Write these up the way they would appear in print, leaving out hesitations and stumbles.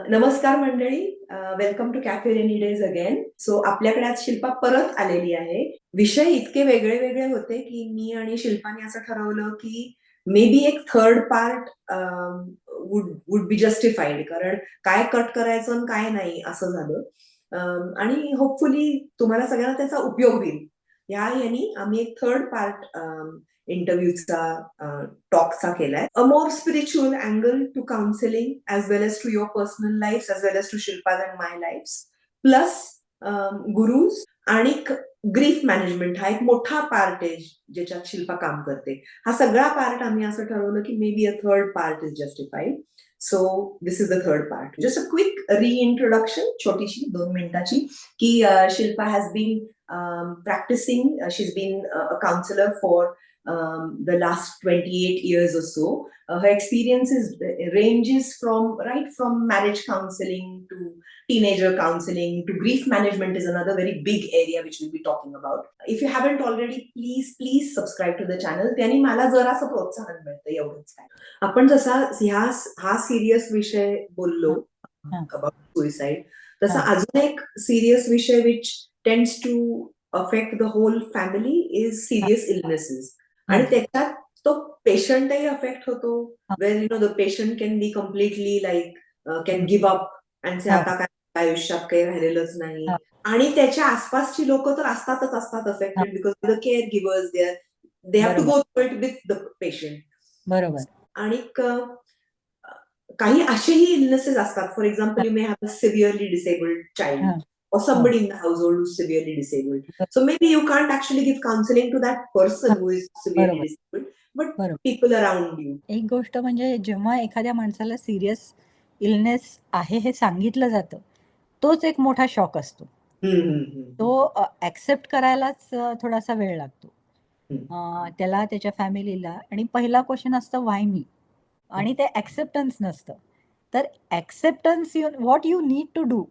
नमस्कार मंडळी. Welcome to Cafe Rainy Days again. So आपल्याकडे आज शिल्पा परत आलेली आहे. विषय इतके वेगळे वेगळे होते की मी आणि शिल्पाने असं ठरवलं की मे बी एक third part would be justified, कारण काय कट करायचं आणि काय नाही असं झालं. आणि होपफुली तुम्हाला सगळ्यांना त्याचा उपयोग होईल. या यांनी आम्ही एक थर्ड पार्ट इंटरव्ह्यूचा टॉकचा केलाय. A more spiritual angle to counselling as well as to your personal life as well as to Shilpa's and my life. Plus gurus आणि ग्रीफ मॅनेजमेंट हा एक मोठा पार्ट आहे ज्याच्यात शिल्पा काम करते. हा सगळा पार्ट आम्ही असं ठरवलं की may be a third part is justified. So this is the third part. Just a quick reintroduction, छोटीशी 2 मिनिटाची, की Shilpa has been practicing. She's been a counselor for the last 28 years or so. Her experiences ranges from marriage counseling to teenager counseling to grief management is another very big area which we'll be talking about. If you haven't already, please subscribe to the channel. त्याने मला जरासं प्रोत्साहन मिळतं, एवढंच काय. आपण जसा हा सिरियस विषय बोललो हा, हा, अबाउट सुइसाइड, तसा हा. अजून एक सिरियस विषय which tends to affect the whole family is serious illnesses. आणि हा, त्याच्यात तो पेशंटही अफेक्ट होतो. हा, where the patient can be completely like can hmm, give up and say हा, आता काय आयुष्यात काही राहिलेलंच नाही. हा, आणि त्याच्या आसपासची लोक तर असतात हा. Affected, because the care givers they have to बरोबर go through it with the patient. बरोबर. आणि काही असेही इलनेसेस असतात. फॉर हा, example, you may have a severely disabled child हा, or हो. somebody in the household who's severely disabled. बर- So maybe you can't actually give counseling to that हा, person who is severely बरोबर disabled, but बरोबर. people around you. एक गोष्ट म्हणजे जेव्हा एखाद्या माणसाला सिरियस इलनेस आहे हे सांगितलं जातं, तोच एक मोठा शॉक असतो. तो ऍक्सेप्ट करायलाच थोडासा वेळ लागतो. त्याला, त्याच्या फॅमिलीला. आणि पहिला क्वेश्चन असतं व्हाय मी, आणि ते ऍक्सेप्टन्स नसतं. तर acceptance, what you need to do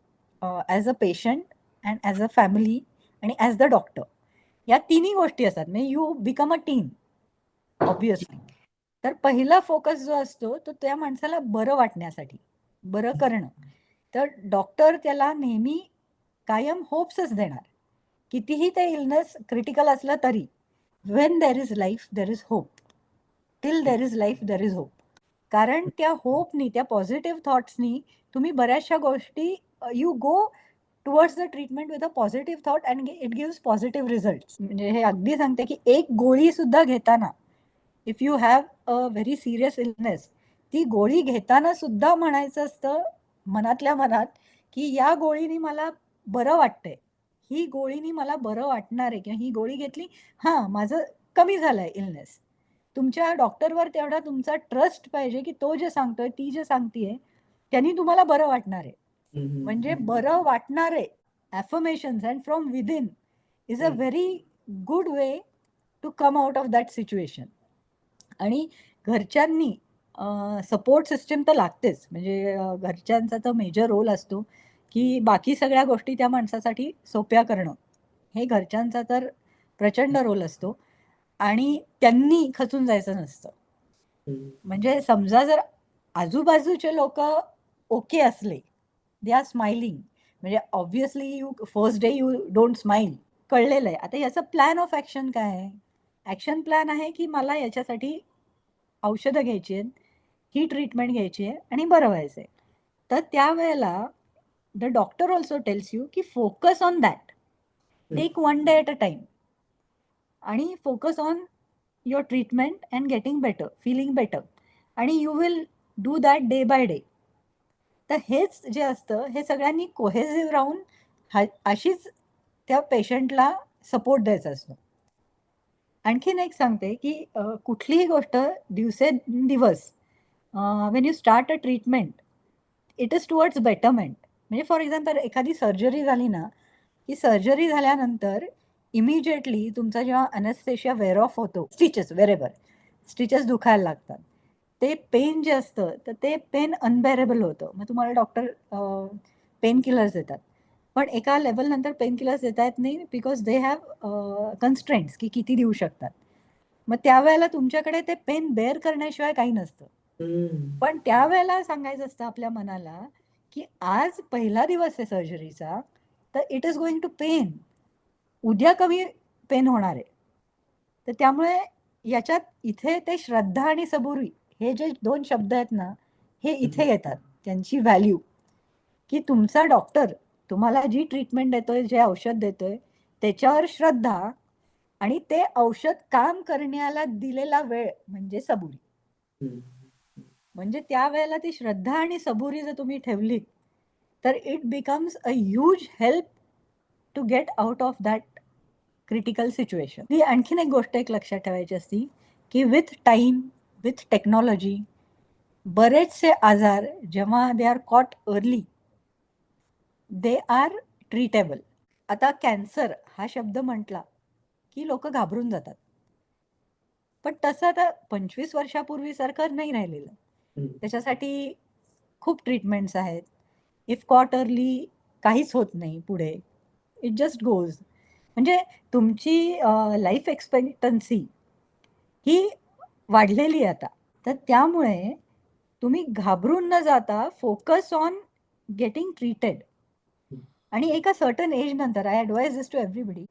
as a patient and as a family आणि ॲज द डॉक्टर, या तिन्ही गोष्टी असतात. म्हणजे you become a team obviously. तर पहिला फोकस जो असतो तो त्या माणसाला बरं वाटण्यासाठी, बरं करणं. तर डॉक्टर त्याला नेहमी कायम होप्सच देणार. कितीही ते इलनेस क्रिटिकल असलं तरी, when there is life there is hope. Till there is life there is hope. कारण त्या होपनी, त्या पॉझिटिव्ह थॉट्सनी तुम्ही बऱ्याचशा गोष्टी, you go towards the treatment with a positive thought and it gives positive result. म्हणजे हे अगदी सांगते की एक गोळी सुद्धा घेताना, if you have a very serious illness, ती गोळी घेताना सुद्धा म्हणायचं असतं मनातल्या मनात की या गोळीनी मला बरं वाटतंय, ही गोळीनी मला बरं वाटणार आहे, किंवा ही गोळी घेतली, हां माझं कमी झालंय इलनेस. तुमच्या डॉक्टरवर तेवढा तुमचा ट्रस्ट पाहिजे की तो जे सांगतोय, ती जे सांगतीये, त्यांनी तुम्हाला बरं वाटणार आहे. म्हणजे बरं वाटणार आहे, affirmations and from within is a very good way to come out of that situation. आणि घरच्यांनी सपोर्ट सिस्टम तर लागतेच. म्हणजे घरच्यांचा तर मेजर रोल असतो की बाकी सगळ्या गोष्टी त्या माणसासाठी सोप्या करणं, हे घरच्यांचा तर प्रचंड रोल असतो. आणि त्यांनी खचून जायचं नसतं. म्हणजे समजा जर आजूबाजूचे लोक ओके असले, दे आर स्माइलिंग, म्हणजे obviously you first day you don't smile, कळलेलं आहे. आता याचा प्लॅन ऑफ ॲक्शन काय आहे? ॲक्शन प्लॅन आहे की मला याच्यासाठी औषधं घ्यायची आहेत, ही ट्रीटमेंट घ्यायची आहे आणि बरं व्हायचं आहे. तर त्यावेळेला the doctor also tells you की focus on that, take one day at a time, आणि focus on your treatment and getting better, feeling better, आणि you will do that day by day. तर हेच जे असतं, हे सगळ्यांनी कोहेसिव्ह राहून अशीच त्या पेशंटला सपोर्ट द्यायचा असतो. आणखीन एक सांगते की कुठलीही गोष्ट दिवसेंदिवस, Wien you start a treatment, it is towards betterment. म्हणजे फॉर एक्झाम्पल एखादी सर्जरी झाली ना, की सर्जरी झाल्यानंतर इमिजिएटली तुमचा जेव्हा अनेस्थेशिया वेअर ऑफ होतो, स्टिचेस वेरेवर स्टिचेस दुखायला लागतात, ते पेन जे असतं तर ते पेन अनबेरेबल होतं. मग तुम्हाला डॉक्टर पेन किलर्स देतात. पण एका लेवलनंतर पेन किलर्स देता येत नाही, बिकॉज दे हॅव कन्स्ट्रेंट्स की किती देऊ शकतात. मग त्यावेळेला तुमच्याकडे ते पेन बेअर करण्याशिवाय काही नसतं. पण त्यावेळेला सांगायचं असतं आपल्या मनाला की आज पहिला दिवस आहे सर्जरीचा, तर it is going to pain. उद्या कमी पेन होणार आहे. तर त्यामुळे याच्यात इथे ते श्रद्धा आणि सबुरी हे जे 2 शब्द आहेत ना, हे इथे येतात. त्यांची व्हॅल्यू, की तुमचा डॉक्टर तुम्हाला जी ट्रीटमेंट देतोय, जे औषध देतोय, त्याच्यावर श्रद्धा आणि ते औषध काम करण्याला दिलेला वेळ म्हणजे सबुरी. म्हणजे त्यावेळेला ती श्रद्धा आणि सबुरी जर तुम्ही ठेवलीत, तर it becomes a huge help to get out of that critical situation. ही आणखीन एक गोष्ट एक लक्षात ठेवायची असती, की विथ टाईम, विथ टेक्नॉलॉजी बरेचसे आजार जेव्हा they are caught early, they are treatable. आता कॅन्सर हा शब्द म्हटला की लोक घाबरून जातात, पण तसं आता 25 वर्षापूर्वी सारखं नाही राहिलेलं. त्याच्यासाठी खूप ट्रीटमेंट्स आहेत. इफ कॉट अर्ली काहीच होत नाही पुढे, इट जस्ट गोज. म्हणजे तुमची लाईफ एक्सपेक्टन्सी ही वाढलेली आहे आता. तर त्यामुळे तुम्ही घाबरून न जाता फोकस ऑन गेटिंग ट्रीटेड. आणि एका सर्टन एज नंतर I advise this to everybody,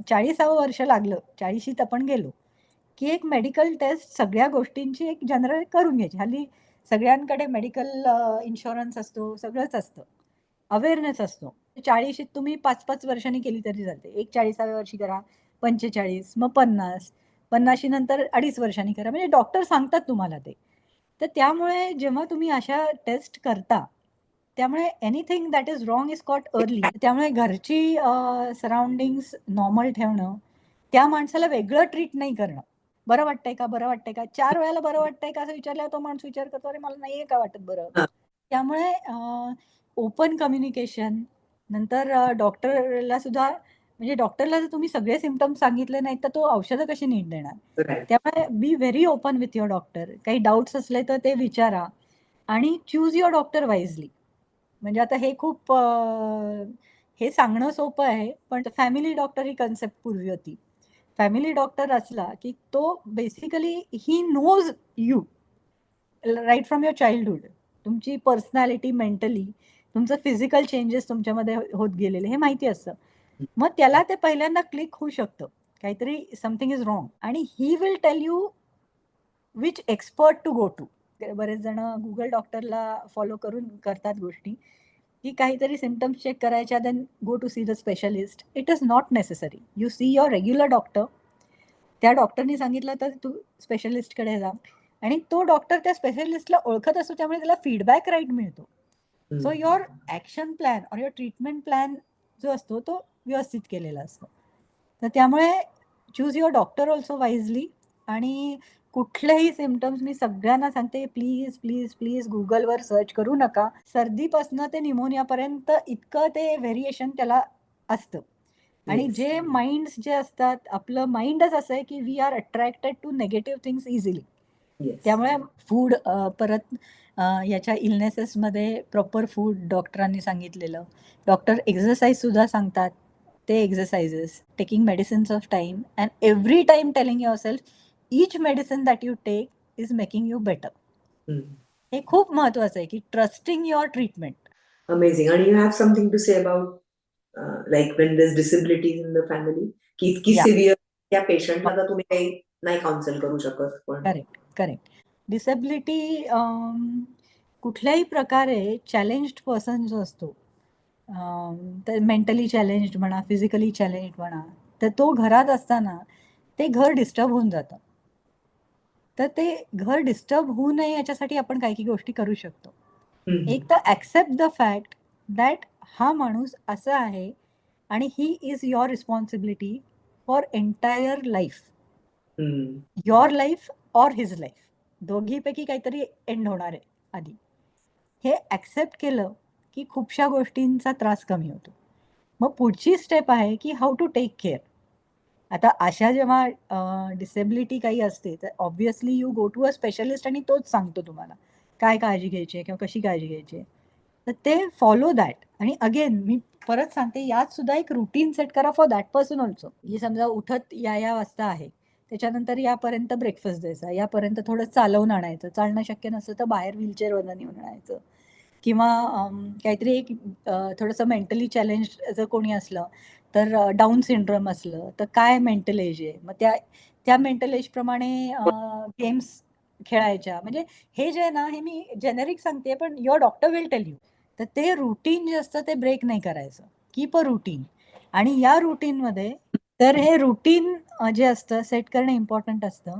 40ावं वर्ष लागलं, 40शीत आपण गेलो की एक मेडिकल टेस्ट सगळ्या गोष्टींची एक जनरल करून घ्यायची. हल्ली सगळ्यांकडे मेडिकल इन्शुरन्स असतो, सगळंच असतं, अवेअरनेस असतो. 40शीत तुम्ही 5-5 वर्षांनी केली तरी चालते. एक 40व्या वर्षी करा, 45, मग 50, 50शी नंतर 2.5 वर्षांनी करा. म्हणजे डॉक्टर सांगतात तुम्हाला ते. तर त्यामुळे जेव्हा तुम्ही अशा टेस्ट करता, त्यामुळे anything that is wrong is caught early. त्यामुळे घरची सराउंडिंग्स नॉर्मल ठेवणं, त्या माणसाला वेगळं ट्रीट नाही करणं. बरं वाटतंय का, बरं वाटतंय का, 4 वेळेला बरं वाटतंय का असं विचारल्यावर तो माणूस विचार करतो, अरे मला नाहीये का वाटत बरं. त्यामुळे ओपन कम्युनिकेशन, नंतर डॉक्टरला सुद्धा, म्हणजे डॉक्टरला जर तुम्ही सगळे सिम्पटम्स सांगितले नाहीत तर तो औषधं कशी नीट देणार. त्यामुळे be very open with your doctor. काही डाऊट्स असले तर ते विचारा आणि चूज युअर डॉक्टर वाईजली. म्हणजे आता हे खूप हे सांगणं सोपं आहे, पण फॅमिली डॉक्टर ही कन्सेप्ट पूर्वी होती. फॅमिली डॉक्टर असला की तो basically he knows you right from your childhood. तुमची पर्सनॅलिटी, मेंटली तुमचं फिजिकल चेंजेस तुमच्यामध्ये होत गेलेले हे माहिती असतं. मग त्याला ते पहिल्यांदा क्लिक होऊ शकतं, काहीतरी समथिंग इज रॉंग, आणि he will tell you which expert to go to. बरेच जण गुगल डॉक्टरला फॉलो करून करतात गोष्टी, की काहीतरी सिम्पटम्स चेक करायच्या, then go to see the specialist. It is not necessary. You see your regular doctor. त्या डॉक्टरनी सांगितलं तर तू स्पेशलिस्टकडे जा, आणि तो डॉक्टर त्या स्पेशलिस्टला ओळखत असतो, त्यामुळे त्याला फीडबॅक राईट मिळतो. So your action plan or your treatment plan जो असतो तो व्यवस्थित केलेला असतो. तर त्यामुळे choose your doctor also wisely. आणि कुठलेही सिम्पटम्स मी सगळ्यांना सांगते, प्लीज प्लीज प्लीज गुगलवर सर्च करू नका. सर्दीपासनं ते निमोनियापर्यंत इतकं ते व्हेरिएशन त्याला असतं. आणि जे माइंड्स जे असतात, आपलं माइंडच असं आहे की we are attracted to negative things easily. त्यामुळे फूड, परत याच्या इलनेसेसमध्ये प्रॉपर फूड डॉक्टरांनी सांगितलेलं. डॉक्टर एक्सरसाइज सुद्धा सांगतात, ते exercises, taking medicines of time, and every time telling yourself each medicine that you take is making you better. हे खूप महत्वाचं आहे की ट्रस्टिंग युअर ट्रीटमेंट. अमेझिंग. आणि you have something to say about like when there is disabilities in the family, की इतकी severe त्या पेशंटला तर तुम्ही काही नाही काउन्सिल करू शकत. पण करेक्ट करेक्ट. डिसेबिलिटी कुठल्याही प्रकारे चॅलेंज्ड पर्सन जो असतो, तर मेंटली चॅलेंज्ड म्हणा, फिजिकली चॅलेंज्ड म्हणा, तर तो घरात असताना ते घर डिस्टर्ब होऊन जातं. तर ते घर डिस्टर्ब होऊ नये याच्यासाठी आपण काही काही गोष्टी करू शकतो. एक तर ॲक्सेप्ट द फॅक्ट दॅट हा माणूस असा आहे आणि he is your responsibility for entire life. Your life or his life, दोघीपैकी काहीतरी एंड होणार आहे आधी. हे ॲक्सेप्ट केलं की खूपशा गोष्टींचा त्रास कमी होतो. मग पुढची स्टेप आहे की हाऊ टू टेक केअर. आता अशा जेव्हा डिसेबिलिटी काही असते, तर obviously you go to a specialist आणि तोच सांगतो तुम्हाला काय काळजी घ्यायची आहे किंवा कशी काळजी घ्यायची आहे. तर ते फॉलो दॅट. आणि अगेन मी परत सांगते, यात सुद्धा एक रुटीन सेट करा फॉर दॅट पर्सन ऑल्सो. की समजा उठत या वाजता आहे, त्याच्यानंतर यापर्यंत ब्रेकफास्ट द्यायचा, यापर्यंत थोडं चालवून आणायचं, चालणं शक्य नसतं तर बाहेर व्हीलचेअरवरनं नेऊन आणायचं, किंवा काहीतरी एक थोडंसं मेंटली चॅलेंज जर कोणी असलं, तर डाऊन सिंड्रोम असलं, तर काय मेंटल एज आहे? मग त्या मेंटल एजप्रमाणे गेम्स खेळायच्या. म्हणजे हे जे आहे ना, हे मी जेनेरिक सांगते, पण your doctor will tell you. तर ते रुटीन जे असतं ते ब्रेक नाही करायचं. Keep a routine. आणि या रुटीनमध्ये तर हे रुटीन जे असतं सेट करणं इम्पॉर्टंट असतं.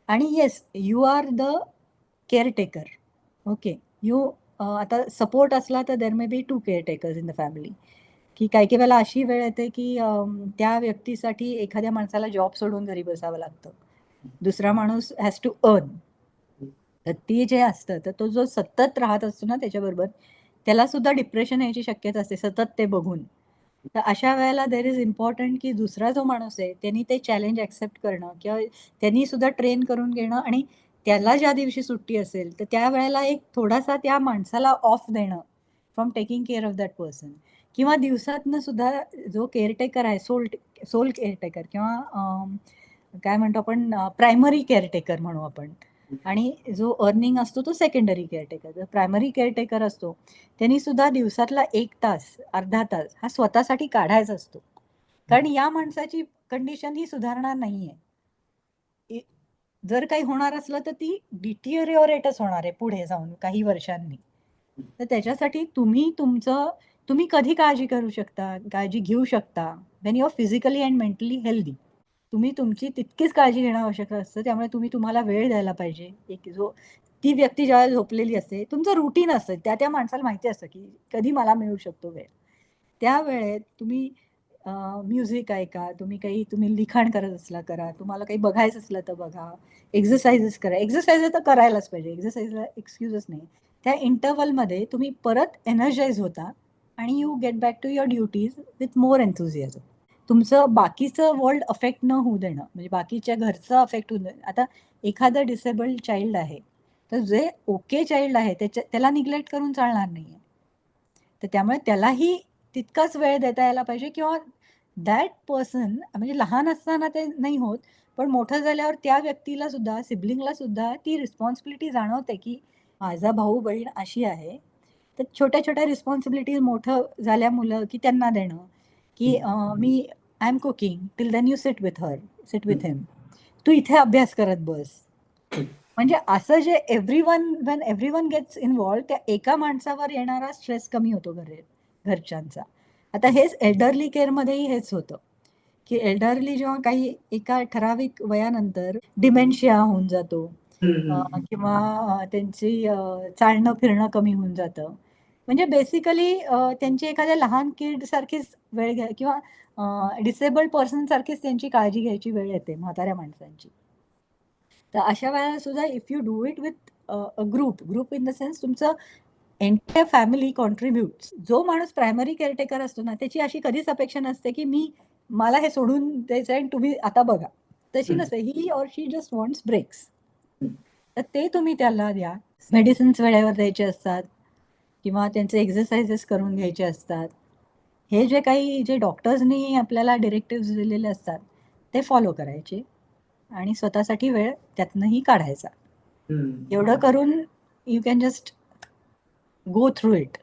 आणि yes, you are the caretaker. Okay. आता सपोर्ट असला तर there may be 2 caretakers in the family. की काही-काही वेळेला अशी वेळ येते की त्या व्यक्तीसाठी एखाद्या माणसाला जॉब सोडून घरी बसावं लागतं. दुसरा माणूस हॅज टू अर्न. तर ते जे असतं, तर तो जो सतत राहत असतो ना त्याच्याबरोबर, त्याला सुद्धा डिप्रेशन यायची शक्यता असते सतत ते बघून. तर अशा वेळेला देअर इज इम्पॉर्टंट की दुसरा जो माणूस आहे त्यांनी ते चॅलेंज ॲक्सेप्ट करणं किंवा त्यांनी सुद्धा ट्रेन करून घेणं आणि त्याला ज्या दिवशी सुट्टी असेल, तर त्यावेळेला एक थोडासा त्या माणसाला ऑफ देणं from taking care of that person. किंवा दिवसातनं सुद्धा जो केअरटेकर आहे, सोल केअरटेकर किंवा काय म्हणतो आपण प्रायमरी केअरटेकर म्हणू आपण. आणि जो अर्निंग असतो तो सेकंडरी केअरटेकर. जो प्रायमरी केअरटेकर असतो, त्यांनी सुद्धा दिवसातला 1 तास, अर्धा तास हा स्वतःसाठी काढायचा असतो. कारण या माणसाची कंडिशन ही सुधारणार नाहीये. जर काही होणार असलं तर ती डिटिरिओरेटच होणार आहे पुढे जाऊन काही वर्षांनी. तर त्याच्यासाठी तुम्ही कधी काळजी करू शकता, काळजी घेऊ शकता, when you are physically and mentally healthy. तुम्ही तुमची तितकीच काळजी घेणं आवश्यक असतं. त्यामुळे तुम्हाला वेळ द्यायला पाहिजे. ती व्यक्ती ज्यावेळेला झोपलेली असते, तुमचं रुटीन असतं. त्या माणसाला माहिती असतं, की कधी मला मिळू शकतो वेळ. त्या वेळेत तुम्ही म्युझिक ऐका, तुम्ही लिखाण करत असला करा, तुम्हाला काही बघायचं असलं तर बघा, एक्सरसाइजेस करा. एक्सरसाइज तर करायलाच पाहिजे. एक्सरसाइजला एक्सक्यूजच नाही. त्या इंटरव्हलमध्ये तुम्ही परत एनर्जाइज होता आणि you get back to your duties with more enthusiasm. तुमचं बाकीचं वर्ल्ड अफेक्ट न होऊ देणं, म्हणजे बाकीच्या घरचं अफेक्ट होऊ देणं. आता एखादं डिसेबल्ड चाइल्ड आहे, तर जे ओके चाइल्ड आहे त्याला निग्लेक्ट करून चालणार नाहीये. तर त्यामुळे त्यालाही तितकाच वेळ देता यायला पाहिजे किंवा दॅट पर्सन म्हणजे लहान असताना ते नाही होत, पण मोठं झाल्यावर त्या व्यक्तीला सुद्धा, सिबलिंगला सुद्धा ती रिस्पॉन्सिबिलिटी जाणवते, की माझा भाऊ-बहीण अशी आहे. तर छोट्या-छोट्या रिस्पॉन्सिबिलिटीज मोठं झाल्या मुलं, की त्यांना देणं, की मी I am cooking, till then you sit with him. तू इथे अभ्यास करत बस. म्हणजे असं जे व्हेन एव्हरीवन गेट्स इन्व्हॉल्व्ड, त्या एका माणसावर येणारा स्ट्रेस कमी होतो घरच्यांचा. आता हेच एल्डरली केअरमध्येही हेच होतं, की एल्डरली जेव्हा काही एका ठराविक वयानंतर डिमेन्शिया होऊन जातो किंवा त्यांची चालणं फिरणं कमी होऊन जातं. म्हणजे बेसिकली त्यांची एखाद्या लहान किड सारखीच वेळ घ्या किंवा डिसेबल्ड पर्सन सारखीच त्यांची काळजी घ्यायची वेळ येते म्हाताऱ्या माणसांची. तर अशा वेळेला सुद्धा if you do it with a group in the sense तुमचं एंटायर फॅमिली कॉन्ट्रीब्युट्स. जो माणूस प्रायमरी केअरटेकर असतो ना, त्याची अशी कधीच अपेक्षा नसते, की मला हे सोडून द्यायचं आहे आणि तुम्ही आता बघा. तशी नसते. He or she just wants breaks. तर ते तुम्ही त्याला द्या. मेडिसिन्स वेळेवर द्यायचे असतात किंवा त्यांचे एक्सरसाइजेस करून घ्यायचे असतात. हे जे डॉक्टर्सनी आपल्याला डिरेक्टिव्हज दिलेले असतात, ते फॉलो करायचे आणि स्वतःसाठी वेळ त्यातनंही काढायचा. एवढं करून you can just go through it.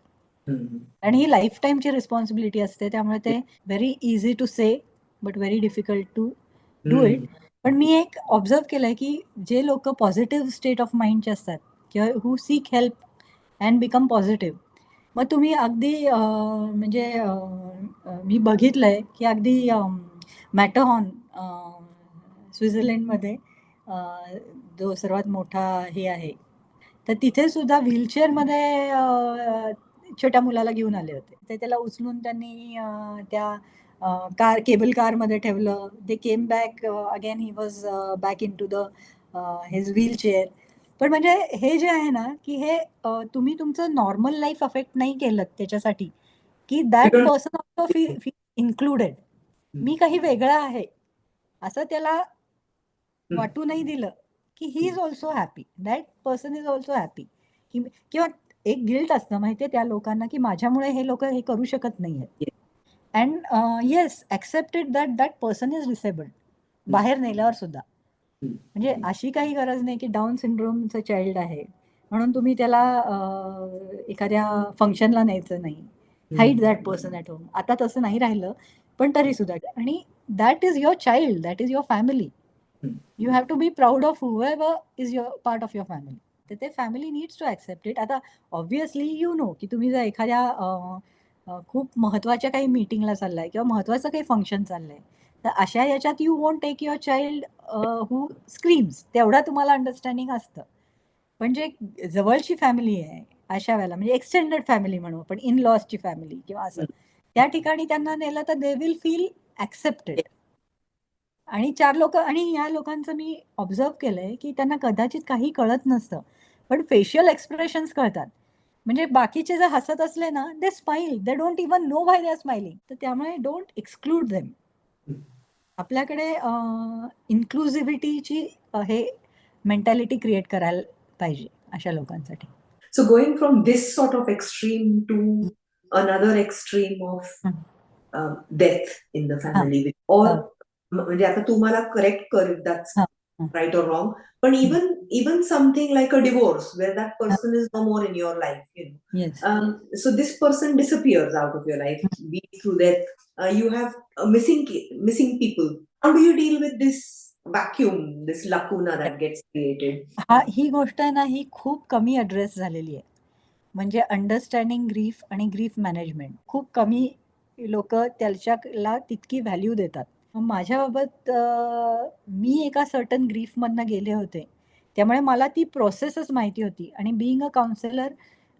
आणि ही लाईफ टाईमची रिस्पॉन्सिबिलिटी असते. त्यामुळे ते very easy to say but very difficult to do it. पण मी एक ऑब्झर्व केलंय, की जे लोक पॉझिटिव्ह स्टेट ऑफ माइंडचे असतात किंवा who seek help and become positive, मग तुम्ही अगदी म्हणजे मी बघितलंय, की अगदी मॅटरहॉर्न स्वित्झर्लंडमध्ये जो सर्वात मोठा हे आहे, तर तिथे सुद्धा व्हीलचेअरमध्ये छोट्या मुलाला घेऊन आले होते. तर त्याला उचलून त्यांनी त्या केबल कारमध्ये ठेवलं. They came back again he was back in to the his wheelchair. पण म्हणजे हे जे आहे ना, की हे तुम्ही तुमचं नॉर्मल लाईफ अफेक्ट नाही केलं त्याच्यासाठी, की that person also feel included. मी काही वेगळं आहे, असं त्याला वाटू नाही दिलं, की he is also happy. That person is also happy. किंवा एक गिल्ट असतं माहितीये त्या लोकांना, की माझ्यामुळे हे लोक हे करू शकत नाहीयेत. And yes, accepted that person is disabled. बाहेर नेल्यावर सुद्धा. म्हणजे अशी काही गरज नाही, की डाऊन सिंड्रोमचं चाइल्ड आहे म्हणून तुम्ही त्याला एखाद्या फंक्शनला न्यायचं नाही. Hide that person at home. आता तसं नाही राहिलं, पण तरी सुद्धा. आणि that is your child, that is your family. You have to be proud of whoever is your part of your family. तर ते family needs to accept it. आता ऑब्व्हियसली यू नो की तुम्ही जर एखाद्या खूप महत्त्वाच्या काही मीटिंगला चाललाय किंवा महत्त्वाचं काही फंक्शन चाललंय, तर अशा याच्यात you won't take your child who screams. तेवढा तुम्हाला अंडरस्टँडिंग असतं. पण जे जवळची फॅमिली आहे अशा वेळेला, म्हणजे एक्सटेंडेड फॅमिली म्हणू आपण, इन लॉजची फॅमिली किंवा असं, त्या ठिकाणी त्यांना नेलं तर दे विल फील ॲक्सेप्टेड. आणि 4 लोक, आणि या लोकांचं मी ऑब्झर्व केलंय की त्यांना कदाचित काही कळत नसतं, पण फेशियल एक्सप्रेशन्स कळतात. म्हणजे बाकीचे जर हसत असले ना, they smile, they don't even know why they are smiling. तर त्यामुळे डोंट एक्सक्लूड देम. आपल्याकडे इन्क्लुझिव्हिटीची हे मेंटॅलिटी क्रिएट करायला पाहिजे अशा लोकांसाठी. So going from this sort of extreme to another extreme of death in the family, or म्हणजे आता तू मला करेक्ट कर if that's right or wrong, but even something like a divorce where that person is no more in your life, you know. Yes. So this person disappears out of your life, be it through death. You have missing people. How do you deal with this vacuum, this lacuna that gets created? ही गोष्ट आहे ना, ही खूप कमी address झालेली आहे. म्हणजे understanding grief आणि grief management खूप कमी लोक त्याच्याला तितकी व्हॅल्यू देतात. माझ्याबाबत मी एका सर्टन ग्रीफमधनं गेले होते, त्यामुळे मला ती प्रोसेसच माहिती होती. आणि being a counsellor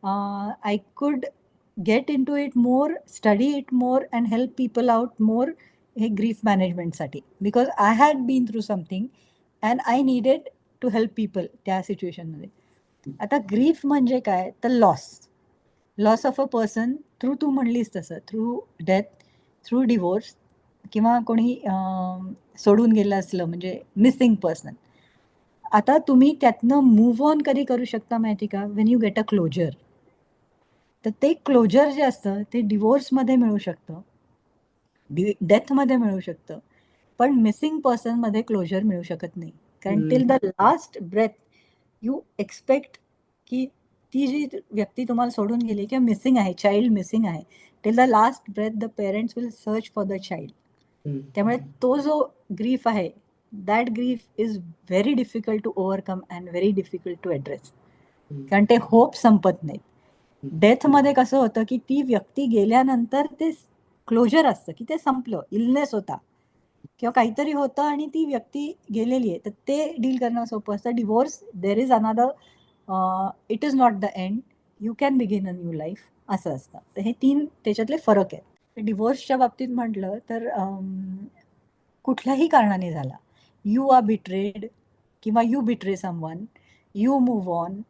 I could get in to it more, study it more and help people out more हे ग्रीफ मॅनेजमेंटसाठी. Because I had been through something and I needed to help people त्या सिच्युएशनमध्ये. आता grief म्हणजे काय, तर loss of a person through, तू म्हणलीस तसं, थ्रू डेथ, थ्रू डिवोर्स, किंवा कोणी सोडून गेलं असलं म्हणजे मिसिंग पर्सन. आता तुम्ही त्यातनं मूव्ह ऑन कधी करू शकता माहिती का, when you get a closure. तर ते क्लोजर जे असतं ते डिवोर्समध्ये मिळू शकतं, डेथमध्ये मिळू शकतं, पण मिसिंग पर्सनमध्ये क्लोजर मिळू शकत नाही. कारण till the last breath you expect की ती जी व्यक्ती तुम्हाला सोडून गेली किंवा मिसिंग आहे, चाइल्ड मिसिंग आहे, till the last breath the parents will search for the child. त्यामुळे तो जो ग्रीफ आहे, that grief is very difficult to overcome and very difficult to address. कारण ते होप संपत नाहीत. डेथमध्ये कसं होतं की ती व्यक्ती गेल्यानंतर ते क्लोजर असतं की ते संपलं, इलनेस होता किंवा काहीतरी होतं आणि ती व्यक्ती गेलेली आहे, तर ते डील करणं सोपं असतं. Divorce, there is another, it is not the end, you can begin a new life, असं असतं. तर हे 3 त्याच्यातले फरक आहेत. डिवोर्सच्या बाबतीत म्हटलं तर कुठल्याही कारणाने झाला, यू आर बिट्रेड किंवा you betray someone, you move on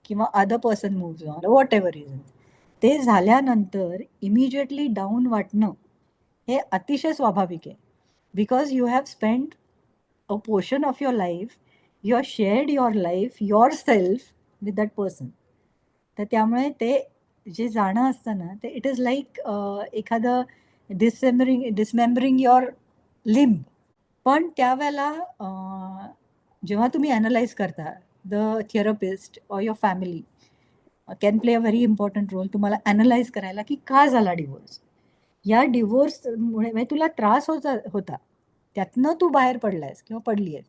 किंवा other person move on, whatever reason, ते झाल्यानंतर इमिजिएटली डाऊन वाटणं हे अतिशय स्वाभाविक आहे. Because you have spend a portion of your life, you have shared your life, yourself with that person. तर त्यामुळे ते जे जाणं असतं ना, ते इट इज लाईक एखादं डिसमेंबरिंग युअर लिंब. पण त्यावेळेला जेव्हा तुम्ही ॲनालाइज करता, the therapist or your family can play a very important role तुम्हाला ॲनालाइज करायला की का झाला डिवोर्स. या डिवोर्समुळे म्हणजे तुला त्रास होता, त्यातनं तू बाहेर पडलायस किंवा पडली आहेस.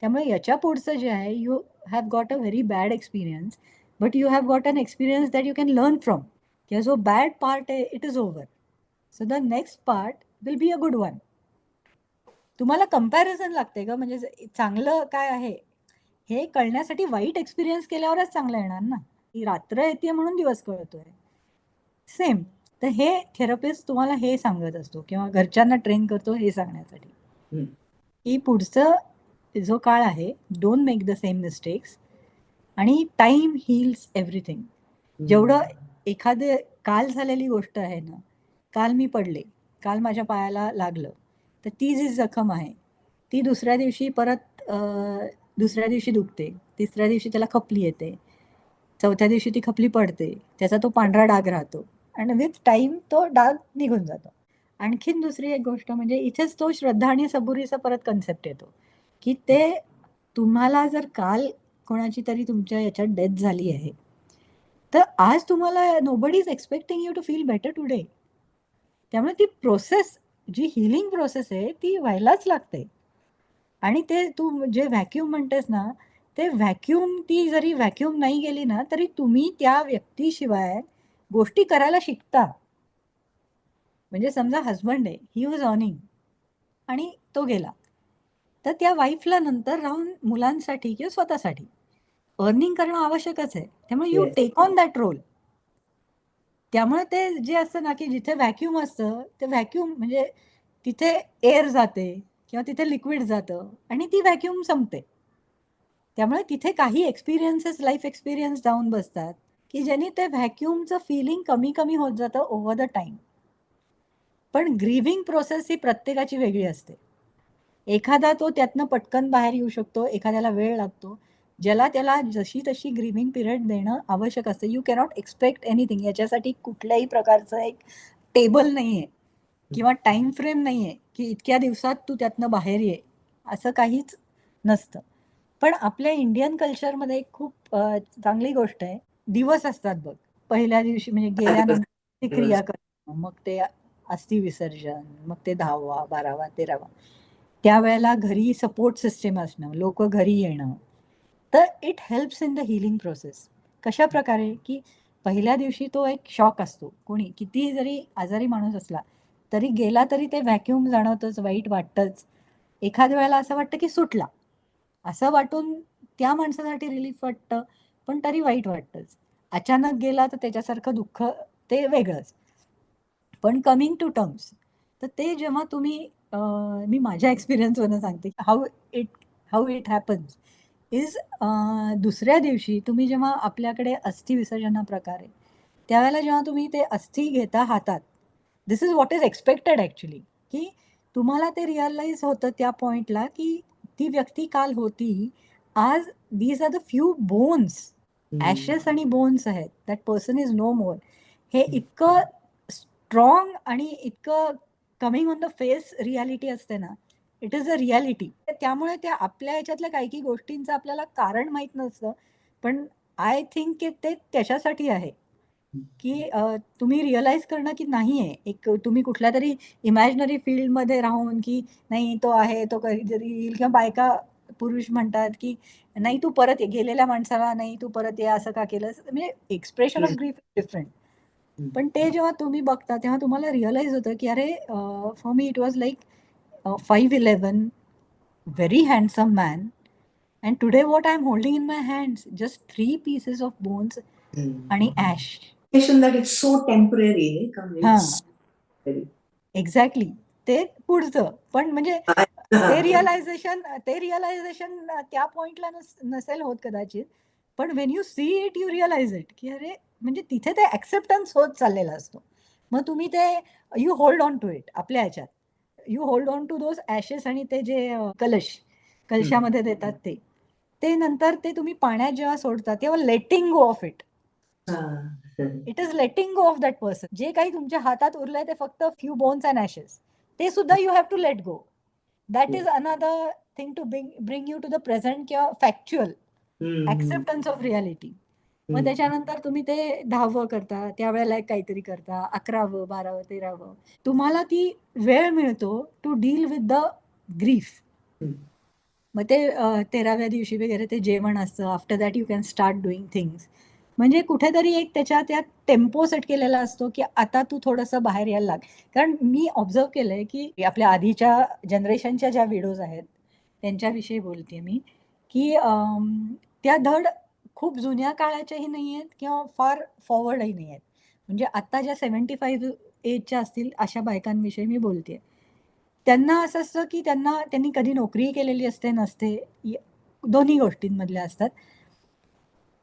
त्यामुळे याच्या पुढचं जे आहे, you have got a very bad experience, but you have got an experience that you can learn from. किंवा जो बॅड पार्ट आहे, it is over, so the next part will be a good one. तुम्हाला comparison लागते का, म्हणजे चांगलं काय आहे हे कळण्यासाठी वाईट एक्सपिरियन्स केल्यावरच चांगलं येणार ना. ही रात्र येते म्हणून दिवस कळतोय, सेम. तर हे थेरपिस्ट तुम्हाला हे सांगत असतो किंवा घरच्यांना ट्रेन करतो हे सांगण्यासाठी की पुढचं जो काळ आहे, don't make the same mistakes, आणि टाइम हील्स एव्हरीथिंग. जेवढं एखादे काल झालेली गोष्ट आहे ना, काल मी पडले, काल माझ्या पायाला लागलं, तर ती जी जखम आहे ती दुसऱ्या दिवशी परत दुसऱ्या दिवशी दुखते, तिसऱ्या दिवशी त्याला खपली येते, चौथ्या दिवशी ती खपली पडते, त्याचा तो पांढरा डाग राहतो, आणि विथ टाइम तो डाग निघून जातो. आणखीन दुसरी एक गोष्ट म्हणजे इथेच तो श्रद्धा आणि सबुरीचा परत कन्सेप्ट येतो की ते तुम्हाला जर काल कोणाची तरी तुमच्या याच्यात डेथ झाली आहे, तर आज तुम्हाला nobody is expecting you to feel better today. त्यामुळे ती प्रोसेस, जी हिलिंग प्रोसेस आहे, ती व्हायलाच लागते. आणि ते तू जे व्हॅक्यूम म्हणतेस ना, ते व्हॅक्यूम, ती जरी व्हॅक्यूम नाही गेली ना, तरी तुम्ही त्या व्यक्तीशिवाय गोष्टी करायला शिकता. म्हणजे समजा हजबंड आहे, ही वॉज अर्निंग आणि तो गेला, तर त्या वाईफला नंतर राहून मुलांसाठी किंवा स्वतःसाठी अर्निंग करणं आवश्यकच आहे. त्यामुळे you Yes. Take on that role. त्यामुळे ते जे असतं ना, की जिथे व्हॅक्यूम असतं, ते व्हॅक्यूम म्हणजे तिथे एअर जाते किंवा तिथे लिक्विड जातं आणि ती व्हॅक्यूम संपते. त्यामुळे तिथे काही एक्सपिरियन्सेस, लाईफ एक्सपिरियन्स जाऊन बसतात, की ज्यांनी ते व्हॅक्यूमचं फीलिंग कमी कमी होत जातं ओव्हर द टाइम. पण ग्रीव्हिंग प्रोसेस ही प्रत्येकाची वेगळी असते. एखादा तो त्यातनं पटकन बाहेर येऊ शकतो, एखाद्याला वेळ लागतो. ज्याला त्याला जशी तशी ग्रीव्हिंग पिरियड देणं आवश्यक असतं. You cannot expect anything. याच्यासाठी कुठल्याही प्रकारचं एक टेबल नाहीये किंवा टाइम फ्रेम नाहीये, की इतक्या दिवसात तू त्यातनं बाहेर ये, असं काहीच नसतं. पण आपल्या इंडियन कल्चरमध्ये एक खूप चांगली गोष्ट आहे. दिवस असतात बघ. पहिल्या दिवशी म्हणजे गेल्यानंतर ती क्रिया करणं, मग ते अस्थि विसर्जन, मग ते 10वा, 12वा, 13वा. त्यावेळेला घरी सपोर्ट सिस्टम असणं, लोक घरी येणं, तर it helps in the healing process. कशा प्रकारे, की पहिल्या दिवशी तो एक शॉक असतो. कोणी कितीही जरी आजारी माणूस असला तरी गेला तरी ते व्हॅक्यूम जाणवतच, वाईट वाटतंच. एखाद्या वेळेला असं वाटतं की सुटला, असं वाटून त्या माणसासाठी रिलीफ वाटतं, पण तरी वाईट वाटतंच. अचानक गेला तर त्याच्यासारखं दुःख ते वेगळंच. पण कमिंग टू टर्म्स, तर ते जेव्हा तुम्ही मी माझ्या एक्सपिरियन्सवरनं सांगते it how it happens is, दुसऱ्या दिवशी तुम्ही जेव्हा आपल्याकडे अस्थि विसर्जना प्रकार आहे, त्यावेळेला जेव्हा तुम्ही ते अस्थि घेता हातात, this is what is expected actually, की तुम्हाला ते रिअलाईज होतं त्या पॉइंटला, की ती व्यक्ती काल होती, आज these are the few bones, ashes आणि बोन्स आहेत. That person is no more. हे इतकं स्ट्रॉंग आणि इतकं coming on the face reality असते ना, इट इज अ रियालिटी. त्यामुळे त्या आपल्या ह्याच्यातल्या काही काही गोष्टींचं आपल्याला कारण माहीत नसतं, पण आय थिंक की ते त्याच्यासाठी आहे, की तुम्ही रिअलाईज करणं की नाही आहे. एक तुम्ही कुठल्यातरी इमॅजिनरी फील्डमध्ये राहून, की नाही तो आहे, तो कधीतरी येईल, किंवा बायका, पुरुष म्हणतात, की नाही तू परत ये, गेलेल्या माणसाला नाही तू परत ये, असं का केलंस? म्हणजे एक्सप्रेशन ऑफ ग्रीफ डिफरंट. पण ते जेव्हा तुम्ही बघता तेव्हा तुम्हाला रिअलाईज होतं, की अरे for me it was like 5'11", very handsome man, and today what I am holding in my hands, just 3 pieces of bones आणि ash. That it's so temporary, नाही का? हां, एक्झॅक्टली. ते पुढचं. पण म्हणजे ते रिअलायझेशन त्या पॉइंटला नसेल होत कदाचित. पण when you see it, you realise it, की अरे म्हणजे तिथे ते ॲक्सेप्टन्स होत चाललेला असतो. मग तुम्ही ते you hold on to it आपल्या ह्याच्यात. You hold on to those ashes आणि ते जे कलशामध्ये देतात ते. ते नंतर ते तुम्ही पाण्यात जेव्हा सोडता तेव्हा letting go of it. It is letting go of that person. जे काही तुमच्या हातात उरलंय ते फक्त फ्यू बोन्स अँड ॲशेस. ते सुद्धा you have to let go. That is another thing to bring you to the present किंवा फॅक्च्युअल ॲक्सेप्टन्स ऑफ रियालिटी. मग त्याच्यानंतर तुम्ही ते 10वं करता, त्यावेळेला एक काहीतरी करता, 11वं, 12वं, 13वं. तुम्हाला ती वेळ मिळतो to deal with the grief. मग ते 13व्या दिवशी वगैरे ते जेवण असतं. After that you can start doing things. म्हणजे कुठेतरी एक त्यात टेम्पो सेट केलेला असतो, की आता तू थोडंसं बाहेर यायला लाग. कारण मी ऑब्झर्व्ह केलंय, की आपल्या आधीच्या जनरेशनच्या ज्या विडोज आहेत, त्यांच्याविषयी बोलते मी, की त्या धड खूप जुन्या काळाच्याही नाही आहेत किंवा फार फॉरवर्डही नाही आहेत. म्हणजे आता ज्या 75 एजच्या असतील अशा बायकांविषयी मी बोलतेय. त्यांना असं असतं, की त्यांनी कधी नोकरीही केलेली असते, नसते. दोन्ही गोष्टींमधल्या असतात.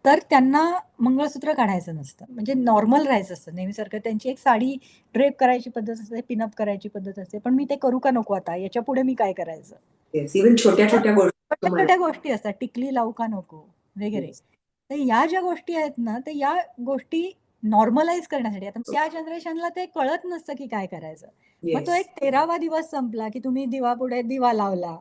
तर त्यांना मंगळसूत्र काढायचं नसतं. म्हणजे नॉर्मल राहायचं असतं नेहमीसारखं. त्यांची एक साडी ड्रेप करायची पद्धत असते, पिनअप करायची पद्धत असते. पण मी ते करू का नको आता? याच्यापुढे मी काय करायचं? इव्हन छोट्या छोट्या गोष्टी तुम्हाला छोट्या-छोट्या गोष्टी असतात. टिकली लावू का नको? वगैरे. तर या ज्या गोष्टी आहेत ना, तर या गोष्टी नॉर्मलाईज करण्यासाठी आता त्या जनरेशनला ते कळत नसतं, की काय करायचं. मग तो येस. एक 13वा दिवस संपला, की तुम्ही दिवापुढे दिवा लावला,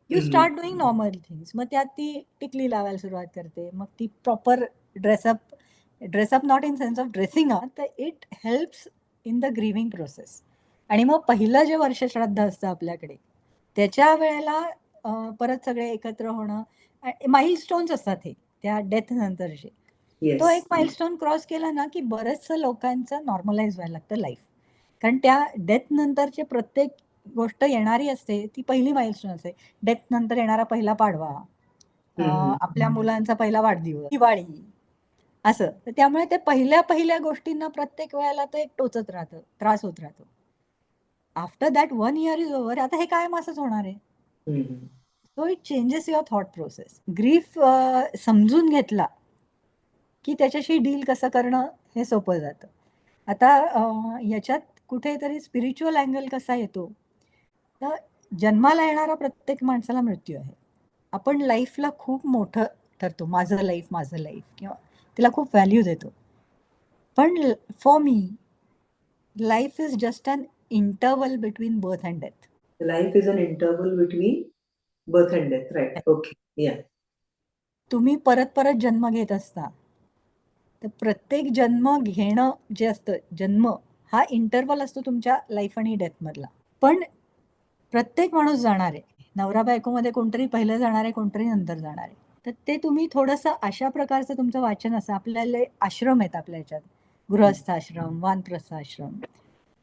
you start doing normal things. मग त्यात ती टिकली लावायला सुरुवात करते, मग ती proper dress up not in sense of dressing up, तर it helps in the grieving process. आणि मग पहिलं जे वर्ष श्राद्ध असतं आपल्याकडे, त्याच्या वेळेला परत सगळे एकत्र होणं, माइलस्टोन्स असतात हे त्या डेथ नंतरचे. तो एक माइलस्टोन क्रॉस केला ना की बरेचसं लोकांचं नॉर्मलाइज व्हायला लागतं लाईफ. कारण त्या डेथ नंतरचे प्रत्येक गोष्ट येणारी असते ती पहिली माइलस्टोन असते. डेथ नंतर येणारा पहिला पाडवा, आपल्या मुलांचा पहिला वाढदिवस, दिवाळी, असं. तर त्यामुळे ते पहिल्या गोष्टींना प्रत्येक वेळेला ते टोचत राहतं, त्रास होत राहतो. After that 1 year is over. आता हे कायम असंच होणार आहे. So it changes your thought process. Grief समजून घेतला की त्याच्याशी डील कसं करणं हे सोपं जातं. आता याच्यात कुठेतरी स्पिरिच्युअल अँगल कसा येतो, तर जन्माला येणारा प्रत्येक माणसाला मृत्यू आहे. आपण लाईफला खूप मोठं ठरतो, माझं लाईफ, किंवा तिला खूप व्हॅल्यू देतो. पण for me life is just an interval between birth and death. Life is an interval between birth and death, right. Okay, yeah. तुम्ही परत जन्म घेत असता, तर प्रत्येक जन्म घेणं जे असतं, जन्म हा इंटरवल असतो तुमच्या लाईफ आणि डेथ मधला. पण प्रत्येक माणूस जाणार आहे. नवरा बायकोमध्ये कोणतरी पहिलं जाणार आहे, कोणतरी नंतर जाणार आहे. तर ते तुम्ही थोडंसं अशा प्रकारचं तुमचं वाचन असं, आपल्याला आश्रम आहेत आपल्या ह्याच्यात, गृहस्थाश्रम, वानप्रस्थाश्रम.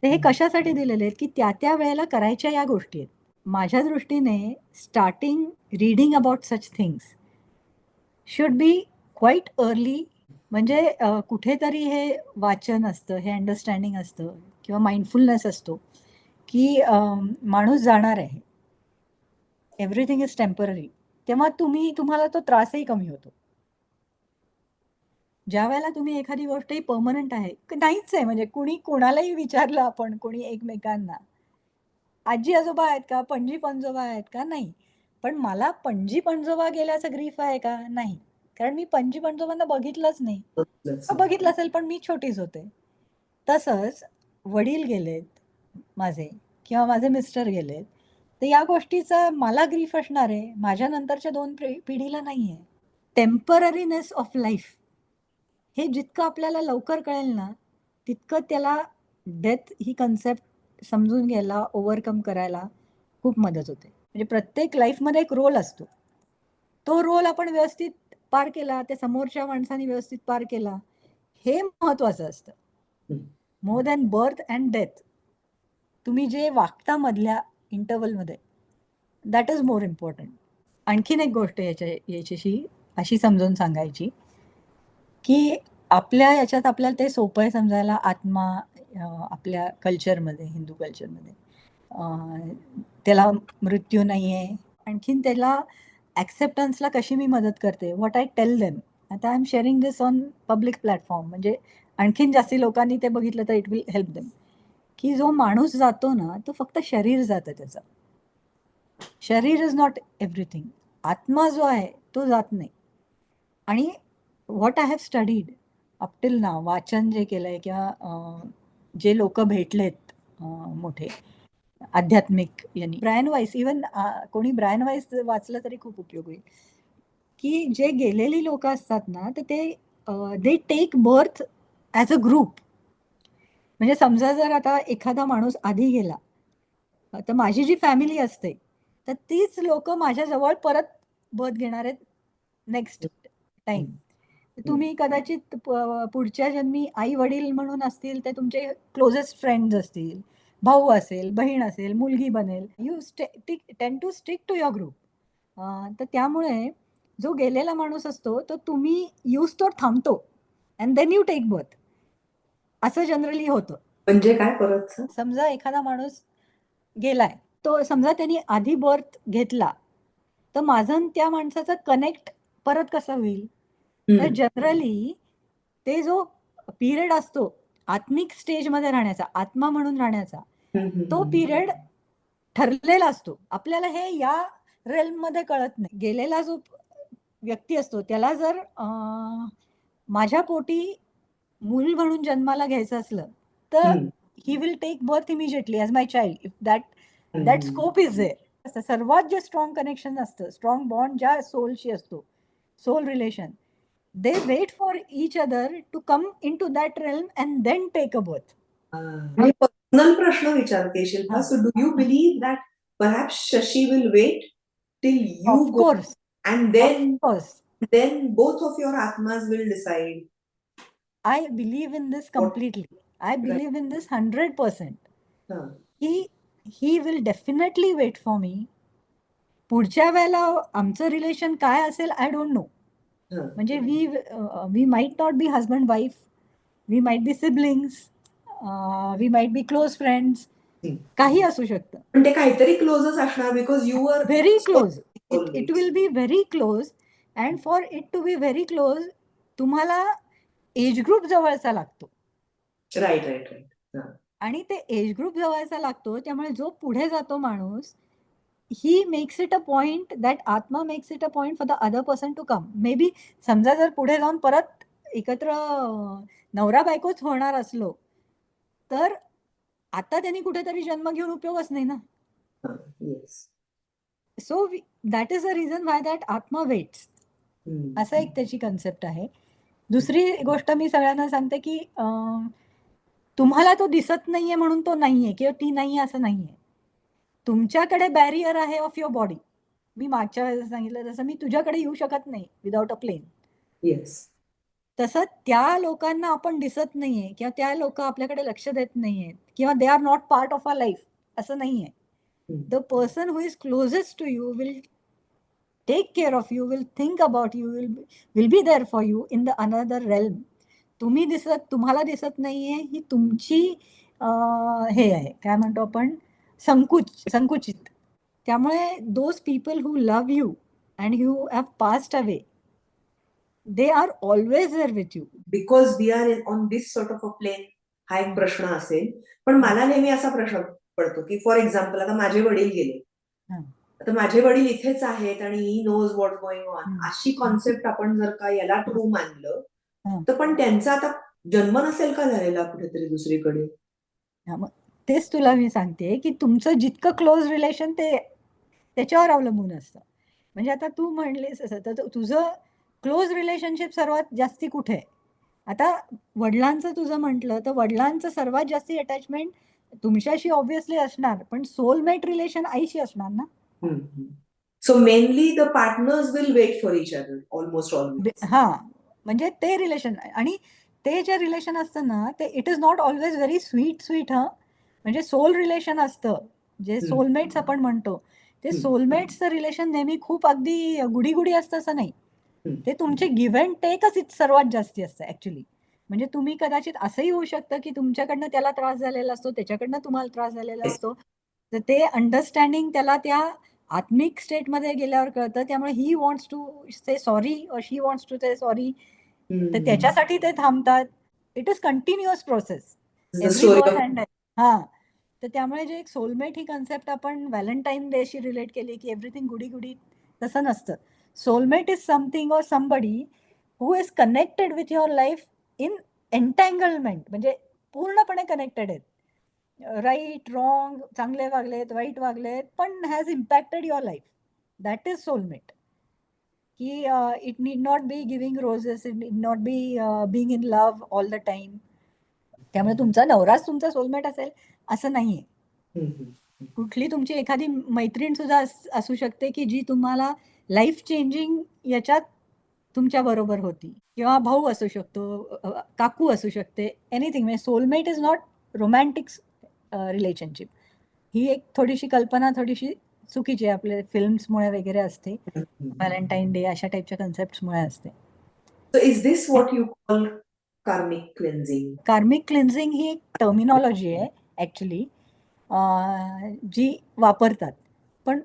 तर हे कशासाठी दिलेले आहेत की त्या वेळेला करायच्या या गोष्टी आहेत. माझ्या दृष्टीने starting reading about such things should be quite early. म्हणजे कुठेतरी हे वाचन असतं, हे अंडरस्टँडिंग असतं किंवा माइंडफुलनेस असतो की माणूस जाणार आहे, एव्हरीथिंग इज टेम्पररी. तेव्हा तुम्हाला तो त्रासही कमी होतो. ज्या वेळेला तुम्ही एखादी गोष्ट ही परमनंट आहे नाहीच आहे, म्हणजे कुणी कोणालाही विचारलं आपण, कोणी एकमेकांना, आजी आजोबा आहेत का, पणजी पणजोबा आहेत का, नाही. पण मला पणजी पणजोबा गेल्याचं ग्रीफ आहे का, नाही. कारण मी पणजी पणजोबांना बघितलंच नाही. बघितलं असेल पण मी छोटीच होते. तसंच वडील गेलेत माझे किंवा माझे मिस्टर गेलेत, तर या गोष्टीचा मला ग्रीफ असणार आहे, माझ्या नंतरच्या 2 पिढीला नाही आहे. टेम्पररीनेस ऑफ लाईफ हे जितकं आपल्याला लवकर कळेल ना, तितकं त्याला डेथ ही कन्सेप्ट समजून घ्यायला, ओव्हरकम करायला खूप मदत होते. म्हणजे प्रत्येक लाईफमध्ये एक रोल असतो. तो रोल आपण व्यवस्थित पार केला, त्या समोरच्या माणसाने व्यवस्थित पार केला, हे महत्वाचं असतं. More than birth and death, तुम्ही जे वागता मधल्या इंटरवलमध्ये, दॅट इज मोर इम्पॉर्टंट. आणखीन एक गोष्ट याच्याशी अशी समजून सांगायची की आपल्या याच्यात आपल्याला ते सोपं आहे समजायला. आत्मा आपल्या कल्चरमध्ये, हिंदू कल्चरमध्ये त्याला मृत्यू नाही आहे. आणखीन त्याला ॲक्सेप्टन्सला कशी मी मदत करते, व्हॉट आय टेल देम. आता I am sharing this on public platform, म्हणजे आणखीन जास्ती लोकांनी ते बघितलं तर इट विल हेल्प देम. की जो माणूस जातो ना, तो फक्त शरीर जातं त्याचं. शरीर इज नॉट एव्हरीथिंग. आत्मा जो आहे तो जात नाही. आणि what I have studied up till नाव, वाचन जे केलंय किंवा जे लोक भेटलेत मोठे आध्यात्मिक यांनी, ब्रायन वाईस, इवन कोणी ब्रायन वाईस वाचलं तरी खूप उपयोग होईल. की जे गेलेली लोक असतात ना, तर ते they take birth as a group. म्हणजे समजा जर आता एखादा माणूस आधी गेला, तर माझी जी फॅमिली असते, तर तीच लोक माझ्या जवळ परत बर्थ घेणार आहेत नेक्स्ट टाइम. तुम्ही कदाचित पुढच्या जन्मी आई वडील म्हणून असतील, ते तुमचे क्लोजेस्ट फ्रेंड्स असतील, भाऊ असेल, बहीण असेल, मुलगी बनेल. You tend to stick to your group. तर त्यामुळे जो गेलेला माणूस असतो तो तुम्ही यूज तो थांबतो and then you take birth, असं जनरली होतं. म्हणजे काय परत? समजा एखादा माणूस गेलाय, तो समजा त्यांनी आधी बर्थ घेतला, तर माझं त्या माणसाचं कनेक्ट परत कसं होईल. तर जनरली ते जो पिरियड असतो आत्मिक स्टेजमध्ये राहण्याचा, आत्मा म्हणून राहण्याचा, तो पिरियड ठरलेला असतो. आपल्याला हे या रेल्म मध्ये कळत नाही. गेलेला जो व्यक्ती असतो त्याला जर माझ्या पोटी मूल म्हणून जन्माला घ्यायचं असलं, तर he will take birth immediately as my child if that scope is there. असतं, सर्वात जे स्ट्रॉंग कनेक्शन असतं, स्ट्रॉंग बॉन्ड ज्या सोलशी असतो, soul relation, they wait for each other to come into that realm and then take a birth. Personal प्रश्न विचारते Shilpa. So do you believe that perhaps Shashi will wait till you Of go course, and of course. then both of your atmas will decide? I believe in this completely. I believe in this 100%. Huh. He will definitely wait for me. पुढच्या वेळेला आमचं relation काय असेल I don't know. Huh. म्हणजे we might not be husband wife, we might be siblings, we might be close friends, काही असू शकतं. पण ते काहीतरी क्लोजच असणार because you are very close. It will be very close. And for it to be very close तुम्हाला age group जवळचा लागतो. Right right right. आणि ते एज ग्रुप जवळचा लागतो, त्यामुळे जो पुढे जातो माणूस, he makes it a point, that आत्मा makes it a point for the other person to come. Maybe समजा जर पुढे जाऊन परत एकत्र नवरा बायकोच होणार असलो तर आता त्यांनी कुठेतरी जन्म घेऊन उपयोगच नाही ना. So that is the reason why that आत्मा वेट्स. असं एक त्याची कन्सेप्ट आहे. दुसरी गोष्ट मी सगळ्यांना सांगते की तुम्हाला तो दिसत नाहीये म्हणून तो नाहीये किंवा ती नाहीये असं नाहीये. तुमच्याकडे बॅरियर आहे ऑफ युअर बॉडी. मी मागच्या वेळेस सांगितलं तसं मी तुझ्याकडे येऊ शकत नाही विदाउट अ प्लेन. येस. तसं त्या लोकांना आपण दिसत नाहीये किंवा त्या लोक आपल्याकडे लक्ष देत नाहीयेत किंवा they are not part of our life असं नाहीये. The person who is closest to you will take care of you, will think about you, will be there for you in the another realm. तुम्हाला दिसत नाहीये ही तुमची हे आहे, काय म्हणतो आपण, संकुचित. त्यामुळे those people who love you and you have passed away, they are always there with you. Because we are on this sort of a plane. हा एक प्रश्न असेल. पण मला नेहमी असा प्रश्न पडतो की फॉर एक्झाम्पल आता माझे वडील गेले, आता माझे वडील इथेच आहेत आणि he knows what going on, अशी कॉन्सेप्ट आपण जर का याला ट्रू मानलं तर पण त्यांचा आता जन्म नसेल का झालेला कुठेतरी दुसरीकडे? तेच तुला मी सांगते की तुमचं जितकं क्लोज रिलेशन ते त्याच्यावर अवलंबून असतं. म्हणजे आता तू म्हणलीस असं तर तुझं क्लोज रिलेशनशिप सर्वात जास्ती कुठे? आता वडिलांचं तुझं म्हटलं तर वडिलांचं सर्वात जास्ती अटॅचमेंट तुमच्याशी ऑब्व्हियसली असणार, पण सोलमेट रिलेशन आईशी असणार ना. So mainly the partners will wait for each other almost always. हा, म्हणजे ते रिलेशन. आणि ते जे रिलेशन असतं ना ते it is not always very sweet. म्हणजे सोल रिलेशन असतं जे सोलमेट्स आपण म्हणतो, ते सोलमेट्सचं रिलेशन नेहमी खूप अगदी गुडी असतं असं नाही. ते तुमचे गिव्ह अँड टेकच सर्वात जास्ती असतं ऍक्च्युली. म्हणजे तुम्ही कदाचित असंही होऊ शकतं की तुमच्याकडनं त्याला त्रास झालेला असतो, त्याच्याकडनं तुम्हाला त्रास झालेला असतो. तर ते अंडरस्टँडिंग त्याला त्या आत्मिक स्टेटमध्ये गेल्यावर कळतं. त्यामुळे he wants to say sorry or she wants to say sorry. तर त्याच्यासाठी ते थांबतात. It is continuous process. हा, तर त्यामुळे जे एक सोलमेट ही कन्सेप्ट आपण व्हॅलेंटाईन डेशी रिलेट केली की एव्हरीथिंग गुडी, तसं नसतं. Soulmate is something or somebody who is connected with your life in entanglement. म्हणजे पूर्णपणे कनेक्टेड आहेत. राईट रॉंग, चांगले वागलेत वाईट वागलेत, पण has impacted your life. That is soulmate. की it need not be giving roses, it need not be being in love all the time. त्यामुळे तुमचा नवराच तुमचा सोलमेट असेल असं नाहीये. कुठली तुमची एखादी मैत्रीण सुद्धा असू शकते की जी तुम्हाला लाईफ चेंजिंग याच्यात तुमच्या बरोबर होती, किंवा भाऊ असू शकतो, काकू असू शकते, एनिथिंग. म्हणजे soulmate is not romantic relationship. ही एक थोडीशी कल्पना थोडीशी चुकीची आपल्या फिल्म्समुळे वगैरे असते. व्हॅलेंटाईन डे अशा टाईपच्या कन्सेप्टमुळे असते. So is this what you call कार्मिक क्लेन्झिंग? कार्मिक क्लिन्झिंग ही एक टर्मिनॉलॉजी आहे ऍक्च्युली, जी वापरतात. पण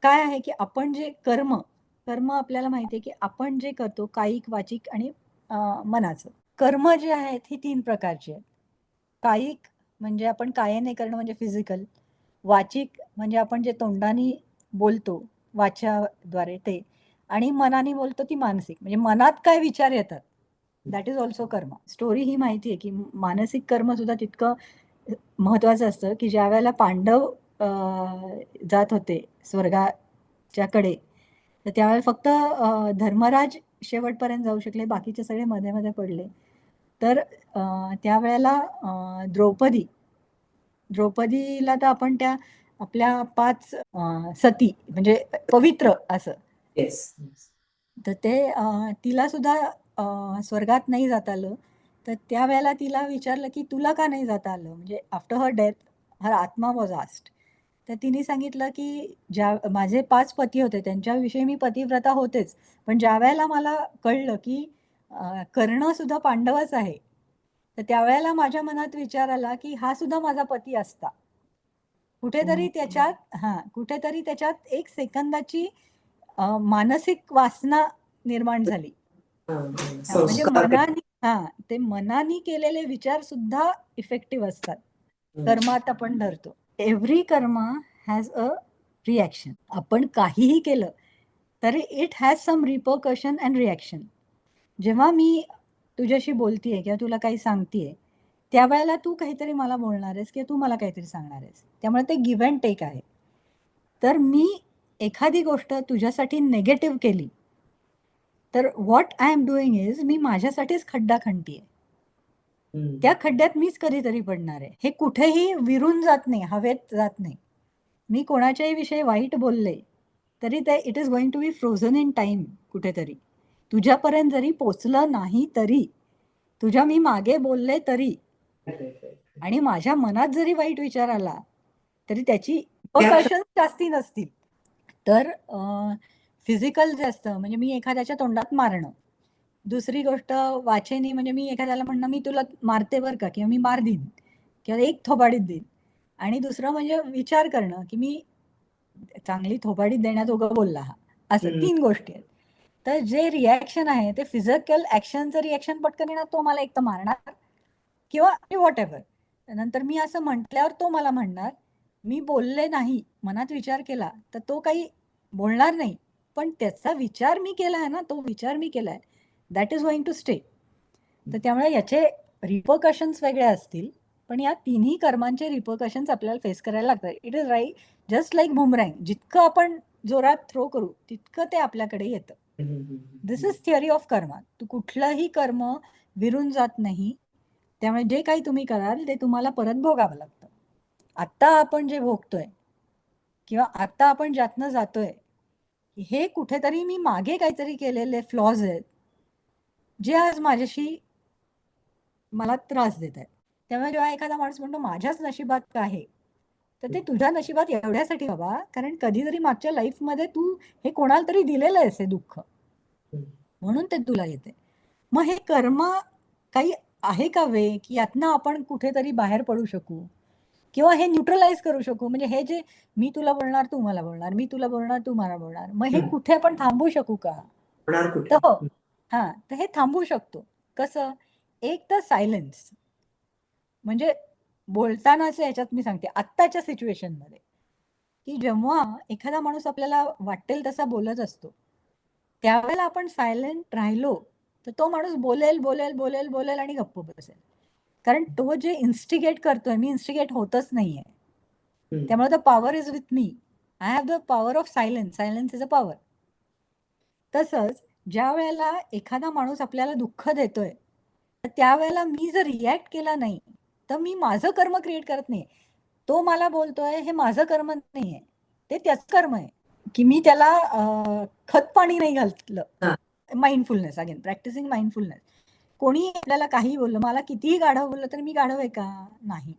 काय आहे की आपण जे कर्म आपल्याला माहिती आहे की आपण जे करतो कायिक, वाचिक आणि मनाचं कर्म जे आहेत ही 3 प्रकारची आहेत. कायिक म्हणजे आपण कायाने करणं म्हणजे फिजिकल. वाचिक म्हणजे आपण जे तोंडाने बोलतो वाच्याद्वारे ते. आणि मनाने बोलतो ती मानसिक. म्हणजे मनात काय विचार येतात दॅट इज ऑल्सो कर्म. स्टोरी ही माहिती आहे की मानसिक कर्म सुद्धा तितकं महत्वाचं असतं की ज्या वेळेला पांडव जात होते स्वर्गाच्या कडे, तर त्यावेळेला फक्त धर्मराज शेवटपर्यंत जाऊ शकले, बाकीचे सगळे मध्ये मध्ये पडले. तर त्यावेळेला द्रौपदीला तर आपण त्या आपल्या 5 सती म्हणजे पवित्र असं. तर ते तिला सुद्धा स्वर्गात नाही जाता आलं. तर त्यावेळेला तिला विचारलं की तुला का नाही जाता आलं, म्हणजे आफ्टर हर डेथ हर आत्मा वॉज आस्क्ड. तर तिने सांगितलं की माझे 5 पती होते, त्यांच्याविषयी मी पतिव्रता होतेच, पण ज्या वेळेला मला कळलं की कर्ण सुद्धा पांडवच आहे, तर त्यावेळेला माझ्या मनात विचार आला की हा सुद्धा माझा पती असता. कुठेतरी त्याच्यात एक सेकंदाची मानसिक वासना निर्माण झाली. म्हणजे ते मनाने केलेले विचार सुद्धा इफेक्टिव्ह असतात. कर्मात आपण धरतो. Every karma has a reaction. आपण काहीही केलं तरी it has some repercussion and reaction. जेव्हा मी तुझ्याशी बोलतीये किंवा तुला काही सांगतेय, त्यावेळेला तू काहीतरी मला बोलणार आहेस किंवा तू मला काहीतरी सांगणार आहेस. त्यामुळे ते गिव्ह अँड टेक आहे. तर मी एखादी गोष्ट तुझ्यासाठी नेगेटिव्ह केली, तर what I am doing is मी माझ्यासाठीच खड्डा खणतीये. त्या खड्ड्यात मीच कधीतरी पडणार आहे. हे कुठेही विरून जात नाही, हवेत जात नाही. मी कोणाच्याही विषयी वाईट बोलले तरी ते it is going to be frozen in time. कुठेतरी तुझ्यापर्यंत जरी पोचलं नाही तरी, तुझ्या मी मागे बोलले तरी, आणि माझ्या मनात जरी वाईट विचार आला तरी त्याची रिपरकशन्स जास्ती नसतील. तर फिजिकल जे असतं, म्हणजे मी एखाद्याच्या तोंडात मारणं. दुसरी गोष्ट वाचेनी, म्हणजे मी एखाद्याला म्हणणं मी तुला मारते बरं का, किंवा मी मार देईन किंवा एक थोबाडीत देईन. आणि दुसरं म्हणजे विचार करणं की मी चांगली थोबाडीत देण्यात उगं बोलला हा, असं 3 गोष्टी आहेत. तर जे रिॲक्शन आहे ते फिजिकल ऍक्शनचं रिॲक्शन पटकन येणार, तो मला एक तर मारणार किंवा व्हॉट एव्हर. नंतर मी असं म्हटल्यावर तो मला म्हणणार. मी बोलले नाही, मनात विचार केला तर तो काही बोलणार नाही, पण त्याचा विचार मी केलाय ना, तो विचार मी केलाय, that is going to stay. तर त्यामुळे याचे रिपरकशन्स वेगळे असतील, पण या तिन्ही कर्मांचे रिपरकशन्स आपल्याला फेस करायला लागतात. It is right, just like boomerang. जितकं आपण जोरात थ्रो करू तितकं ते आपल्याकडे येतं. This is theory of karma. तू कुठलंही कर्म विरून जात नाही, त्यामुळे जे काही तुम्ही कराल ते तुम्हाला परत भोगावं लागतं. आत्ता आपण जे भोगतोय किंवा आत्ता आपण ज्यातनं जातोय, हे कुठेतरी मी मागे काहीतरी केलेले फ्लॉज आहेत, जे आज मला त्रास देत आहेत. त्यामुळे जेव्हा एखादा माणूस म्हणतो माझ्याच नशिबात आहे, तर ते तुझ्या नशिबात एवढ्यासाठी हवा कारण कधीतरी मागच्या लाईफमध्ये तू हे कोणाला तरी दिलेलं आहेस हे दुःख, म्हणून ते तुला येते. मग हे कर्म काही आहे का वे की यातनं आपण कुठेतरी बाहेर पडू शकू किंवा हे न्यूट्रलाइज करू शकू? म्हणजे हे जे मी तुला बोलणार तू मला बोलणार, मी तुला बोलणार तू मला बोलणार, मग हे कुठे आपण थांबू शकू का? तर हो, तर हे थांबू शकतो. कसं? एक तर सायलेन्स. म्हणजे बोलतानाच्या ह्याच्यात मी सांगते आत्ताच्या सिच्युएशन मध्ये, की जेव्हा एखादा माणूस आपल्याला वाटेल तसा बोलत असतो, त्यावेळेला आपण सायलेंट राहिलो तर तो माणूस बोलेल बोलेल बोलेल बोलेल आणि गप्प बसेल. कारण तो जे इन्स्टिगेट करतोय, मी इन्स्टिगेट होतच नाहीये. त्यामुळे the power is with me. I have the power of silence. Silence is a power. तसंच ज्या वेळेला एखादा माणूस आपल्याला दुःख देतोय, तर त्यावेळेला मी जर रिॲक्ट केला नाही तर मी माझं कर्म क्रिएट करत नाही. तो मला बोलतोय हे माझं कर्म नाहीये, ते त्याच कर्म आहे की मी त्याला खत पाणी नाही घातलं. Mindfulness, again practicing mindfulness. कोणी आपल्याला काही बोललं, मला कितीही गाढव बोललं तर मी गाढव आहे का? नाही.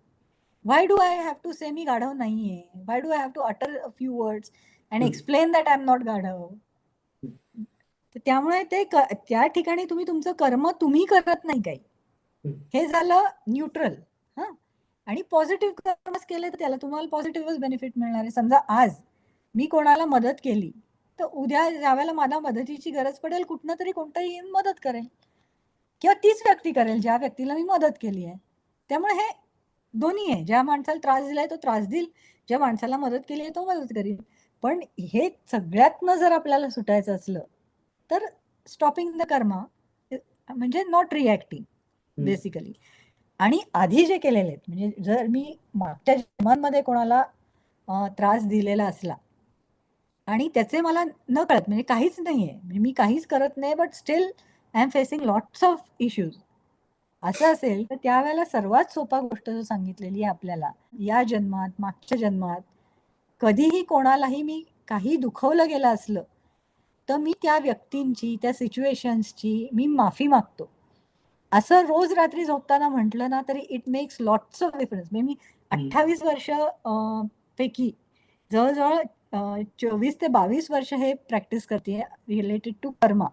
Why do I have to say मी गाढव नाहीये? Why do I have to utter a few words and explain that I am not गाढव? त्यामुळे ते त्या ठिकाणी तुम्ही तुमचं कर्म तुम्ही करत नाही काही. हे झालं न्यूट्रल. आणि पॉझिटिव्ह कर्मच केले तर त्याला तुम्हाला पॉझिटिव्हच बेनिफिट मिळणार आहे. समजा आज मी कोणाला मदत केली तर उद्या ज्यावेळेला मला मदतीची गरज पडेल कुठनं तरी कोणतंही मदत करेल किंवा तीच व्यक्ती करेल ज्या व्यक्तीला मी मदत केली आहे. त्यामुळे हे दोन्ही आहे. ज्या माणसाला त्रास दिलाय तो त्रास देईल, ज्या माणसाला मदत केली आहे तो मदत करेल. पण हे सगळ्यातनं जर आपल्याला सुटायचं असलं तर स्टॉपिंग द कर्मा म्हणजे नॉट रिॲक्टिंग बेसिकली. आणि आधी जे केलेले आहेत, म्हणजे जर मी मागच्या जन्मांमध्ये कोणाला त्रास दिलेला असला आणि त्याचे मला न कळत, म्हणजे काहीच नाहीये, म्हणजे मी काहीच करत नाही, but still I am facing lots of issues, असं असेल तर त्यावेळेला सर्वात सोपा गोष्ट जो सांगितलेली आहे आपल्याला, या जन्मात, मागच्या जन्मात कधीही कोणालाही मी काही दुखवलं गेलं असलं तर मी त्या व्यक्तींची, त्या सिच्युएशन्सची मी माफी मागतो. असं रोज रात्री झोपताना म्हटलं ना तरी it makes lots of difference. म्हणजे मी 28 वर्ष पैकी जवळजवळ 24 ते 22 वर्ष हे प्रॅक्टिस करते रिलेटेड टू कर्मा.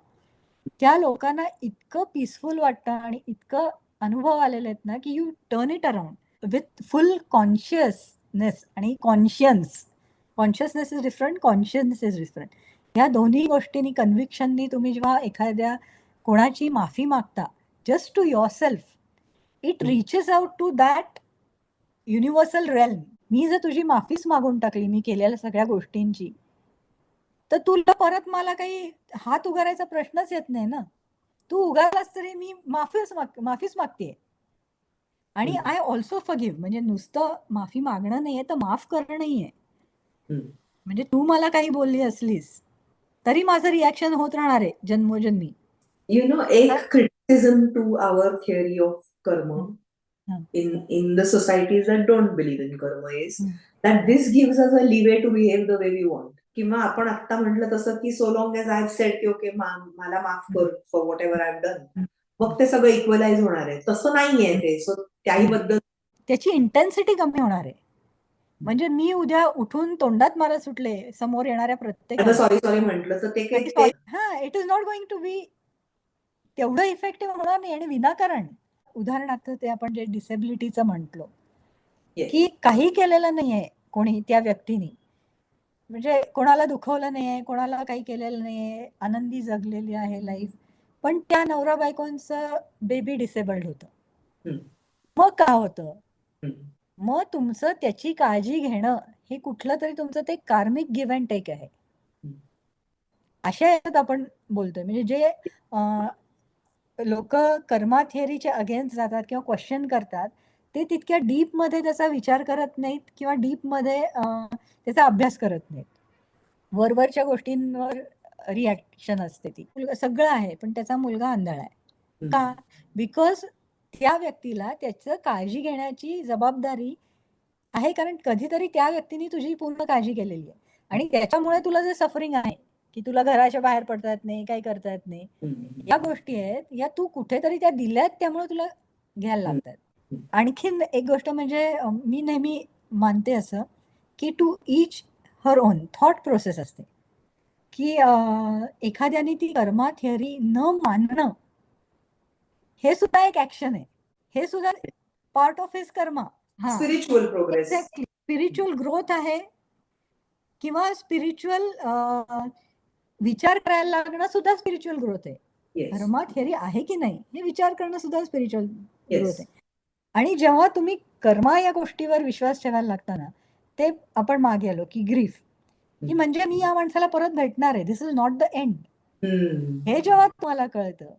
त्या लोकांना इतकं पीसफुल वाटतं आणि इतकं अनुभव आलेले आहेत ना की you turn it around with full consciousness आणि conscience. Consciousness is different, conscience is different. ह्या दोन्ही गोष्टींनी, कन्व्हिक्शननी तुम्ही जेव्हा एखाद्या कोणाची माफी मागता just to yourself, it reaches out to that universal realm. मी जर तुझी माफीच मागून टाकली मी केलेल्या सगळ्या गोष्टींची, तर तुला परत मला काही हात उगारायचा प्रश्नच येत नाही ना. तू उगारलास तरी मी माफीच मागते. आणि आय ऑल्सो फॉरगिव्ह. म्हणजे नुसतं माफी मागणं नाहीये तर माफ करणं नाहीये. म्हणजे तू मला काही बोलली असलीस तरी माझं रिॲक्शन होत राहणार आहे जन्मोजन्मी. एक criticism to our theory of karma in the societies that don't believe in karma is that this gives us a leeway to behave the way we want. किंवा आपण आता म्हटलं तसं की so long as I said की okay मला माफ कर for whatever I done, मग ते सगळं इक्वलाइज होणार आहे. तसं नाहीये ते. सो त्याही बद्दल त्याची इंटेन्सिटी कमी होणार आहे. म्हणजे मी उद्या उठून तोंडात मला सुटले समोर येणाऱ्या प्रत्येकाला, सॉरी म्हटलं तर ते काही it is not going to be तेवढं इफेक्टिव्ह होणार नाही. आणि विनाकारण, उदाहरणार्थ ते आपण जे डिसेबिलिटीचं म्हटलो की काही केलेलं नाहीये कोणी त्या व्यक्तीने, म्हणजे कोणाला दुखवलं नाहीये, कोणाला काही केलेलं नाहीये, आनंदी जगलेली आहे लाईफ, पण त्या नवरा बायकोंचं बेबी डिसेबल्ड होतं. मग का होतं? मग तुमचं त्याची काळजी घेणं हे कुठलं तरी तुमचं ते कार्मिक गिव्ह अँड टेक आहे. अशा याच्यात आपण बोलतोय. म्हणजे जे लोक कर्मा थिअरीच्या अगेन्स्ट जातात किंवा क्वेश्चन करतात ते तितक्या डीप मध्ये त्याचा विचार करत नाहीत किंवा डीप मध्ये त्याचा अभ्यास करत नाहीत. वरवरच्या गोष्टींवर रिॲक्शन असते ती. सगळं आहे पण त्याचा मुलगा आंधळा आहे. का? बिकॉज त्या व्यक्तीला त्याचं काळजी घेण्याची जबाबदारी आहे, कारण कधीतरी त्या व्यक्तीने तुझी पूर्ण काळजी केलेली आहे आणि त्याच्यामुळे तुला जे सफरिंग आहे की तुला घराच्या बाहेर पडता येत नाही, काही करता येत नाही, या गोष्टी आहेत या तू कुठेतरी त्या दिल्यात त्यामुळे तुला घ्यायला लागतात. आणखीन एक गोष्ट म्हणजे मी नेहमी मानते असं की to each her own thought process असते की एखाद्याने ती कर्मा थिअरी न मानणं हे सुद्धा एक ऍक्शन आहे. हे सुद्धा part of his Karma. Spiritual progress, spiritual growth आहे किंवा स्पिरिच्युअल विचार करायला लागणं सुद्धा स्पिरिच्युअल ग्रोथ आहे. कर्मा थिअरी आहे की नाही हे विचार करणं सुद्धा स्पिरिच्युअल ग्रोथ आहे. आणि जेव्हा तुम्ही कर्मा या गोष्टीवर विश्वास ठेवायला लागता ना, ते आपण मागे आलो की ग्रीफ, की म्हणजे मी या माणसाला परत भेटणार आहे, दिस इज नॉट द एंड, हे जेव्हा तुम्हाला कळतं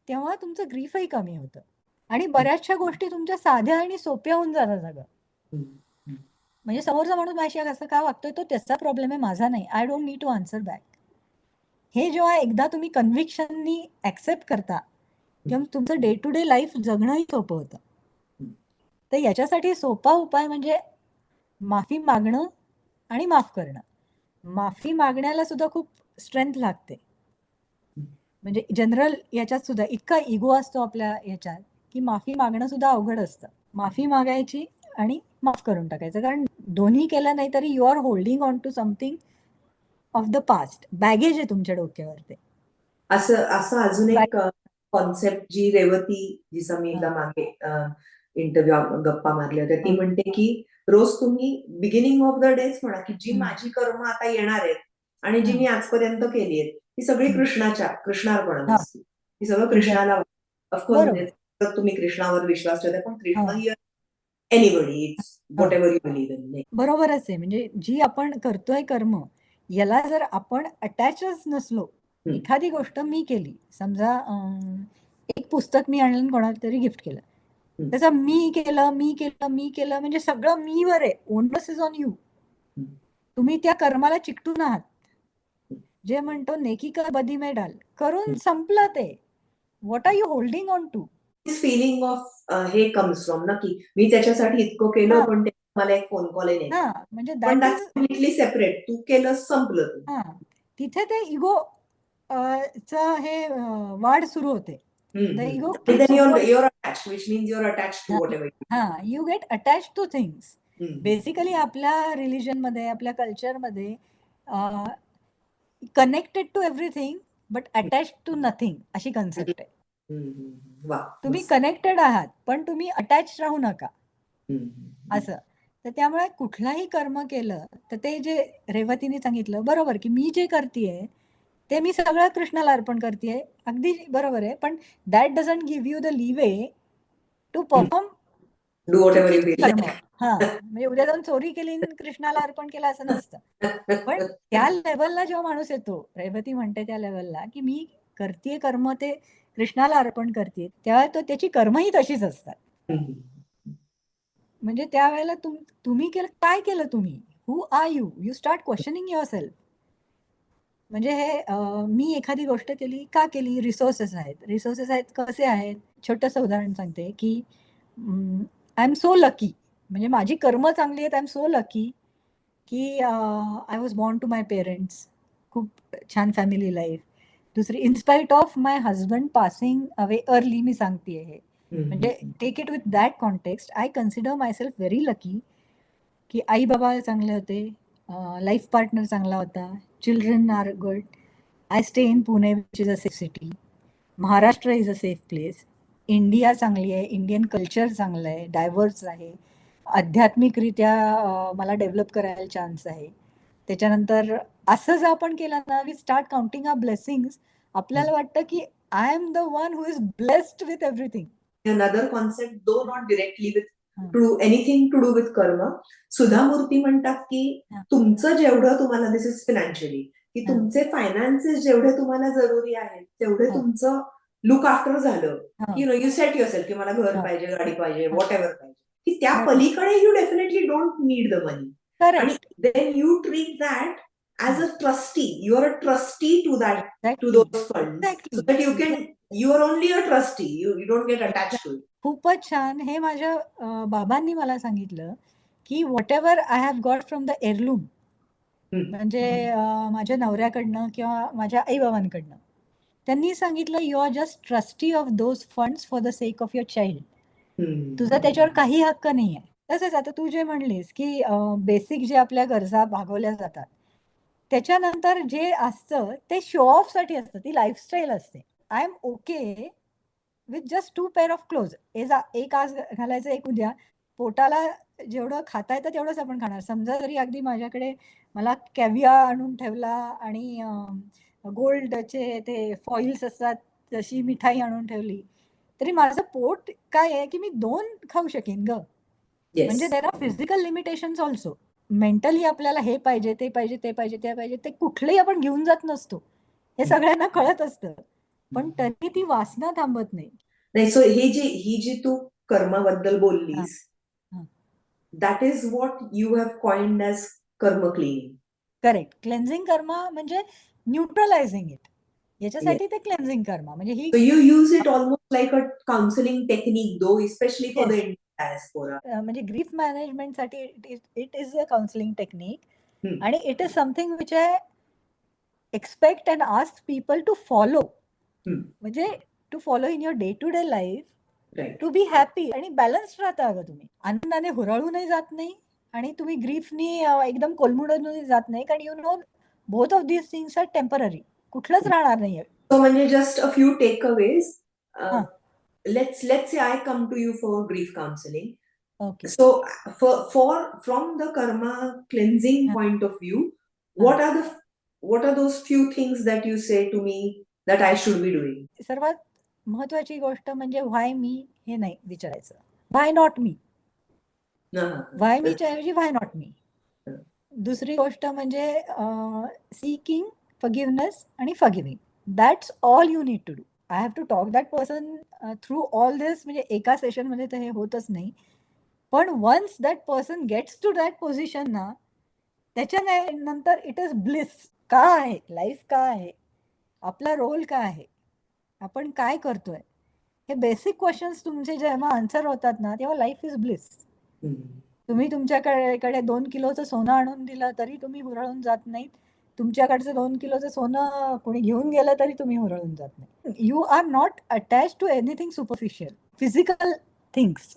तेव्हा तुमचं ग्रीफही कमी होतं आणि बऱ्याचशा गोष्टी तुमच्या साध्या आणि सोप्या होऊन जातात सगळं. म्हणजे समोरचा माणूस माझ्याशी असं का वागतोय तो त्याचा प्रॉब्लेम आहे, माझा नाही. I don't need to answer back. हे जेव्हा एकदा तुम्ही कन्व्हिक्शननी ऍक्सेप्ट करता तेव्हा तुमचं डे टू डे लाईफ जगणंही सोपं होतं. तर याच्यासाठी सोपा उपाय म्हणजे माफी मागणं आणि माफ करणं. माफी मागण्याला सुद्धा खूप स्ट्रेंथ लागते. म्हणजे जनरल याच्यात सुद्धा इतका इगो असतो आपल्या याच्यात की माफी मागणं सुद्धा अवघड असतं. माफी मागायची आणि माफ करून टाकायचं, कारण दोन्ही केलं नाही तरी you are holding on to something of the past. Baggage आहे तुमच्या डोक्यावर ते. असं अजून एक कॉन्सेप्ट जी रेवती, जिचा मी एकदा मागे इंटरव्ह्यू गप्पा मारल्या होत्या, ती म्हणते की रोज तुम्ही बिगिनिंग ऑफ द डेज म्हणा की जी माझी कर्म आता येणार आहेत आणि जी मी आजपर्यंत केली आहेत ती सगळी कृष्णार्पण असते. ती सगळं कृष्णाला. ऑफकोर्स म्हणजे तुम्ही कृष्णावर विश्वास ठेवता पण कृष्ण ही anybody, it's whatever you believe in. बरोबरच आहे. म्हणजे जी आपण करतोय कर्म याला जर आपण अटॅचच नसलो, एखादी गोष्ट मी केली, समजा एक पुस्तक मी आणलं कोणाला तरी गिफ्ट केलं, त्याचा मी केलं म्हणजे सगळं मीवर आहे. Onus is on you. तुम्ही त्या कर्माला चिकटून आहात. जे म्हणतो नेकी का बदी में डाल, करून संपलं ते. What are you holding on to? Feeling of हे कम्स फ्रॉम ना, की मी त्याच्यासाठी इतकं केलं पण मला एक फोन कॉल नाही, म्हणजे पण that that's is completely separate. तू केलं, संपलं. तिथे ते इगो च हे वाढ सुरू होते. The ego And then keeps going. you're attached, which means you're attached to whatever. You get attached to things. Basically आपल्या रिलिजन मध्ये, आपल्या कल्चर मध्ये connected to everything but attach to nothing अशी कन्सेप्ट आहे. तुम्ही कनेक्टेड आहात पण तुम्ही अटॅच राहू नका असं. तर त्यामुळे कुठलाही कर्म केलं तर ते जे रेवतीने सांगितलं बरोबर, की मी जे करतेय ते मी सगळं कृष्णाला अर्पण करतेय, अगदी बरोबर आहे. पण that doesn't give you the leeway to perform do whatever you feel. कर्म. म्हणजे उद्या जाऊन चोरी केली कृष्णाला अर्पण केलं असं नसतं. पण त्या लेवलला जेव्हा माणूस येतो, रेवती म्हणते त्या लेवलला, की मी करतेय कर्म ते कृष्णाला अर्पण करते, तेव्हा तो त्याची कर्मही तशीच असतात. म्हणजे त्यावेळेला तुम्ही केलं काय केलं, तुम्ही who are you, you start questioning yourself. म्हणजे हे मी एखादी गोष्ट केली का केली, रिसोर्सेस आहेत कसे आहेत. छोटंसं उदाहरण सांगते की आय एम सो लकी, म्हणजे माझी कर्म चांगली आहेत. आय एम सो लकी की I was born to my parents, खूप छान फॅमिली लाईफ. दुसरी, in spite of my husband passing away early, मी सांगते हे. म्हणजे take it with that context. I consider myself very lucky की आई बाबा चांगले होते, लाईफ पार्टनर चांगला होता, children are good. I stay in Pune which is a safe city. Maharashtra is a safe place. India चांगली आहे, इंडियन कल्चर चांगलं आहे, डायव्हर्स आहे. आध्यात्मिकरित्या मला डेव्हलप करायला चान्स आहे. त्याच्यानंतर असं जर आपण केलं ना, we start counting our blessings. आपल्याला वाटतं की I am the one who is blessed with everything. Another concept, though not directly with to anything to do with karma. Sudha मूर्ती म्हणतात की तुमचं जेवढं तुम्हाला, दिस इज फायनान्शियली, की तुमचे फायनान्सेस जेवढे तुम्हाला जरुरी आहेत तेवढे तुमचं लुक आफ्टर झालं, यू सेट युअरसेल्फ की मला घर पाहिजे, गाडी पाहिजे, व्हॉट एव्हर पाहिजे, की त्या पलीकडे you definitely don't need the money. आणि then you treat that as a trustee. You are a trustee to that, to those funds, so that you can, you are only a trustee, you don't get attach to it. खूपच छान. हे माझ्या बाबांनी मला सांगितलं की whatever I have got from the heirloom, म्हणजे माझ्या नवऱ्याकडनं किंवा माझ्या आई बाबांकडनं, त्यांनी सांगितलं you are just trustee of those funds for the sake of your child. तुझा त्याच्यावर काही हक्क नाही आहे. तसंच आता तू जे म्हणलीस की बेसिक जे आपल्या गरजा भागवल्या जातात, त्याच्यानंतर जे असतं ते शो ऑफ साठी असतं, ती लाईफस्टाईल असते. I am okay with just 2 pair of clothes. एक आज घालायचं, एक उद्या. पोटाला जेवढं खाता येतं तेवढंच आपण खाणार. समजा जरी अगदी माझ्याकडे मला कॅव्हियार आणून ठेवला आणि गोल्डचे ते फॉइल्स असतात तशी मिठाई आणून ठेवली, तरी माझं पोट काय आहे की मी 2 खाऊ शकेन ग. म्हणजे there are physical limitations also. Mentally आपल्याला हे पाहिजे, ते पाहिजे, ते पाहिजे, ते पाहिजे, ते कुठलंही आपण घेऊन जात नसतो, हे सगळ्यांना कळत असतं. पण तरी ती वासना थांबत नाही. नाही, सो ही जी तू कर्माबद्दल बोललीस, that is what you have coined as karma cleaning. Correct. Cleansing karma म्हणजे न्यूट्रलायझिंग इट. याच्यासाठी ते क्लेन्झिंग कर्म म्हणजे ही. So you use it almost like a counseling technique, though, especially for the Indian diaspora. म्हणजे ग्रीफ मॅनेजमेंट साठी it is a counselling technique आणि it is something which I expect and ask people to follow. म्हणजे to follow in your day to day life, to be happy आणि balance राहता. अगं तुम्ही आनंदाने हुरळूनही जात नाही आणि तुम्ही ग्रीफनी एकदम कोलमुडूनही जात नाही, कारण you know both of these things are temporary. कुठलंच राहणार नाहीये. So म्हणजे just a few takeaways. Let's say I come to you for grief counseling. Okay. So from the karma cleansing point of view, what are those few things that you say to me that I should be doing? सर्वात महत्वाची गोष्ट म्हणजे व्हाय मी हे नाही विचारायचं. व्हाय not me. व्हाय मीच्या ऐवजी व्हाय not me. दुसरी गोष्ट म्हणजे सीकिंग फॉरगिव्हनेस आणि forgiving. That's all you need to do. I have to talk that person through all this. म्हणजे एका सेशन मध्ये तर हे होतच नाही, पण once that person gets to that position ना, नंतर इट इज ब्लिस. का आहे लाईफ, का आहे आपला रोल, काय आहे, आपण काय करतोय, हे बेसिक क्वेश्चन्स तुमचे जेव्हा आन्सर होतात ना, तेव्हा लाईफ इज ब्लिस. तुम्ही तुमच्याकडे 2 किलोचं सोनं आणून दिलं तरी तुम्ही हुरळून जात नाही. तुमच्याकडचं 2 किलोचं सोनं कोणी घेऊन गेलं तरी तुम्ही हुरळून जात नाही. You are not attach to anything superficial, physical things,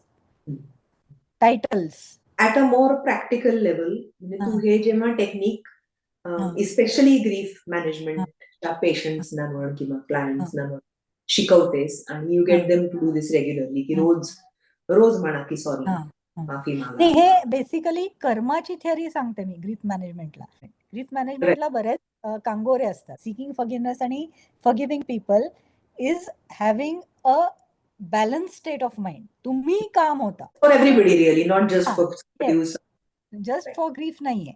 titles. At a more practical level, म्हणजे तू हे जेव्हा टेक्निक इस्पेशली ग्रीफ मॅनेजमेंटच्या पेशंट्सना म्हण किंवा क्लायंट्सना म्हण शिकवतेस आणि you get them to do this regularly, की रोज रोज म्हणा की सॉरी, माफी मागा. हे बेसिकली कर्माची थिअरी सांगते मी ग्रीफ मॅनेजमेंटला. ग्रीफ मॅनेजमेंटला बरेच कांगोरे असतात. सिकिंग फॉरगिव्हनेस आणि forgiving people is having a balance state of mind. तुम्ही काम होता for everybody really, not just for just for grief नाहीये.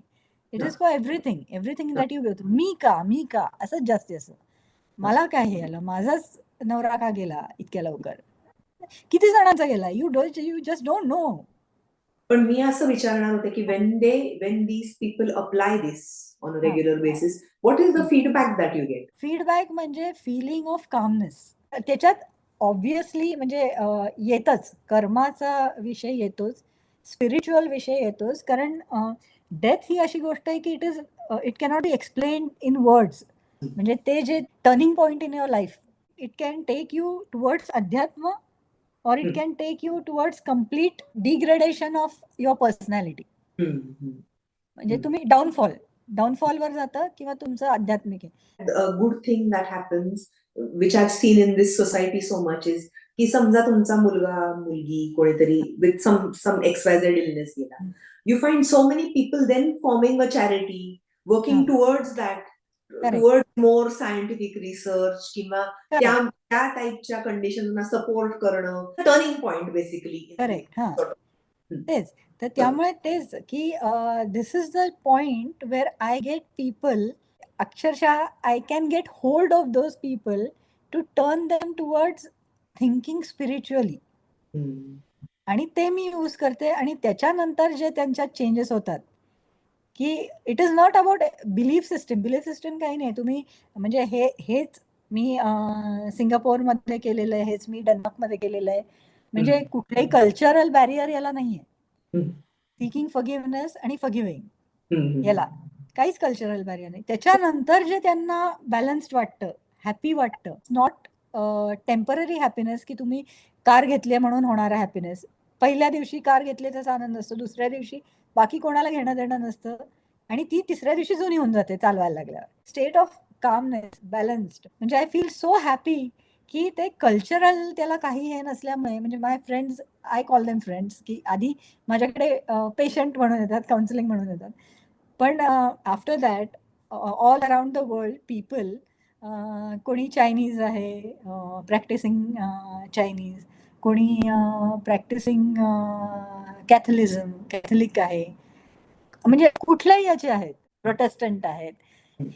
It is for everything that you go through. मी का असंच जास्ती असं, मला काय हे आलं, माझाच नवरा का गेला इतक्या लवकर, किती जणांचा गेला, यू जस्ट डोंट नो. पण मी असं विचारणार होते की when these people apply this on a regular basis, what is the feedback that you get? Feedback म्हणजे फिलिंग ऑफ कामनेस. त्याच्यात ऑब्विसली म्हणजे येतच, कर्माचा विषय येतोच, स्पिरिच्युअल विषय येतोच. कारण डेथ ही अशी गोष्ट आहे की it cannot be explain in words. म्हणजे ते जे turning point in your life, it can take you towards adhyatma, or it can take you towards complete degradation of your personality. म्हणजे तुम्ही डाऊनफॉल वर जाता किंवा तुमचं आध्यात्मिक आहे. A good thing that happens, which I've seen in this society so much, is की समजा तुमचा मुलगा मुलगी कोणीतरी with some XYZ illness गेला, you find so many people then forming a charity, working towards that, towards more scientific research किंवा त्या टाईपच्या कंडिशनना सपोर्ट करणं, टर्निंग पॉइंट बेसिकली. करेक्ट. तेच तर त्यामुळे तेच की this is the point where I get people, अक्षरशः I can get hold of those people to turn them towards thinking spiritually. आणि ते मी यूज करते. आणि त्याच्यानंतर जे त्यांच्यात चेंजेस होतात की it is not about belief system काही नाही. तुम्ही म्हणजे हेच मी सिंगापोरमध्ये केलेलं आहे, हेच मी डेन्मार्कमध्ये केलेलं आहे. म्हणजे कुठल्याही कल्चरल बॅरियर याला नाहीये. सिकिंग फॉरगिव्हनेस आणि फॉरगिव्हिंग याला काहीच कल्चरल बॅरियर नाही. त्याच्यानंतर जे त्यांना बॅलन्स्ड वाटतं, हॅपी वाटतं, नॉट टेम्पररी हॅपीनेस की तुम्ही कार घेतली म्हणून होणारा हॅपीनेस. पहिल्या दिवशी कार घेतली त्याचा आनंद असतो, दुसऱ्या दिवशी बाकी कोणाला घेणं देणं नसतं, आणि ती तिसऱ्या दिवशी जुनी होऊन जाते चालवायला लागल्यावर. स्टेट ऑफ कामनेस, बॅलन्स्ड, म्हणजे आय फील सो हॅपी की ते कल्चरल त्याला काही हे नसल्यामुळे. म्हणजे my friends, I call them friends, की आधी माझ्याकडे पेशंट म्हणून येतात, काउन्सिलिंग म्हणून येतात, पण after that all around the world people, कोणी चायनीज आहे प्रॅक्टिसिंग चायनीज, कोणी प्रॅक्टिसिंग कॅथलिक आहे, म्हणजे कुठल्याही याचे आहेत, प्रोटेस्टंट आहेत.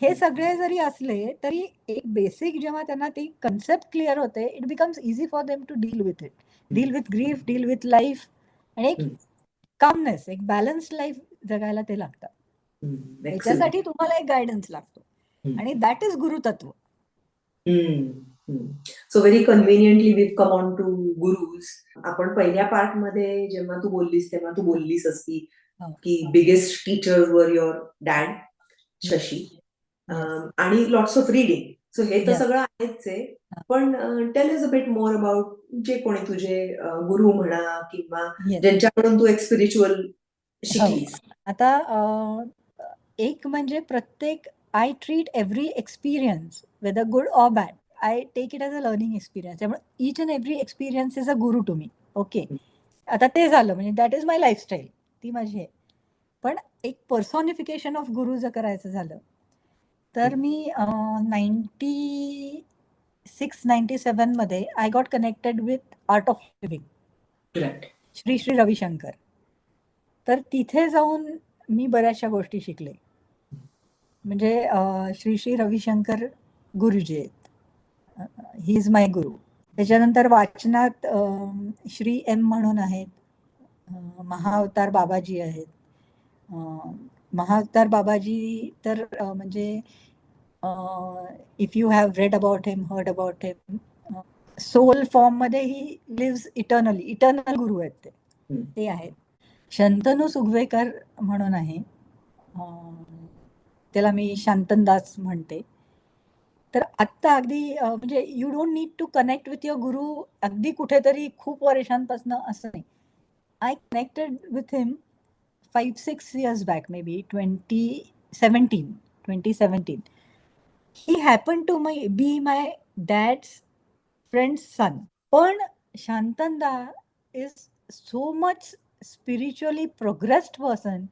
हे सगळे जरी असले तरी एक बेसिक जेव्हा त्यांना ती कन्सेप्ट क्लिअर होते, it becomes easy for them to deal with it, deal with grief, deal with life, आणि एक कामनेस, एक बॅलन्स्ड लाईफ जगायला ते लागतात. त्याच्यासाठी तुम्हाला एक गायडन्स लागतो, आणि दॅट इज गुरुतत्व. So very conveniently we've come on to gurus. आपण पहिल्या पार्ट मध्ये जेव्हा तू बोललीस तेव्हा तू बोललीसच की बिगेस्ट टीचर वर युअर डॅड शशी, आणि लॉट्स ऑफ रीडिंग. सो हे तर सगळं आहेच आहे, पण tell us a bit more about जे कोणी तुझे गुरु म्हणा किंवा ज्यांच्याकडून तू एक स्पिरिच्युअल शिकलीस. आता एक म्हणजे प्रत्येक, I treat every experience whether good or bad, I take it as a learning experience. त्यामुळे each and every experience is a guru to me. Okay, आता ते झालं म्हणजे दॅट इज माय लाईफस्टाईल, ती माझी आहे. पण एक पर्सॉनिफिकेशन ऑफ गुरु जर करायचं झालं तर मी 96-97 मध्ये I got connected with art of living, Shri Shri Ravishankar. तर तिथे जाऊन मी बऱ्याचशा गोष्टी शिकले. म्हणजे श्री श्री रविशंकर गुरुजी आहेत, ही इज माय गुरु. त्याच्यानंतर वाचनात श्री एम म्हणून आहेत, महाअवतार बाबाजी आहेत, महाअवतार बाबाजी तर म्हणजे if you have read about him, heard about him, soul form मध्ये ही लिव्स इटर्नली, इटर्नल गुरु आहेत ते आहेत. शंतनू सुगवेकर म्हणून आहे, त्याला मी शांतनदास म्हणते. तर आत्ता अगदी म्हणजे you don't need to connect with your guru अगदी कुठेतरी खूप वर्षांपासून असं नाही. I connected with him 5-6 years back, maybe 2017. He happened to be my dad's friend's son. पण शांतनदा is so much spiritually progressed person.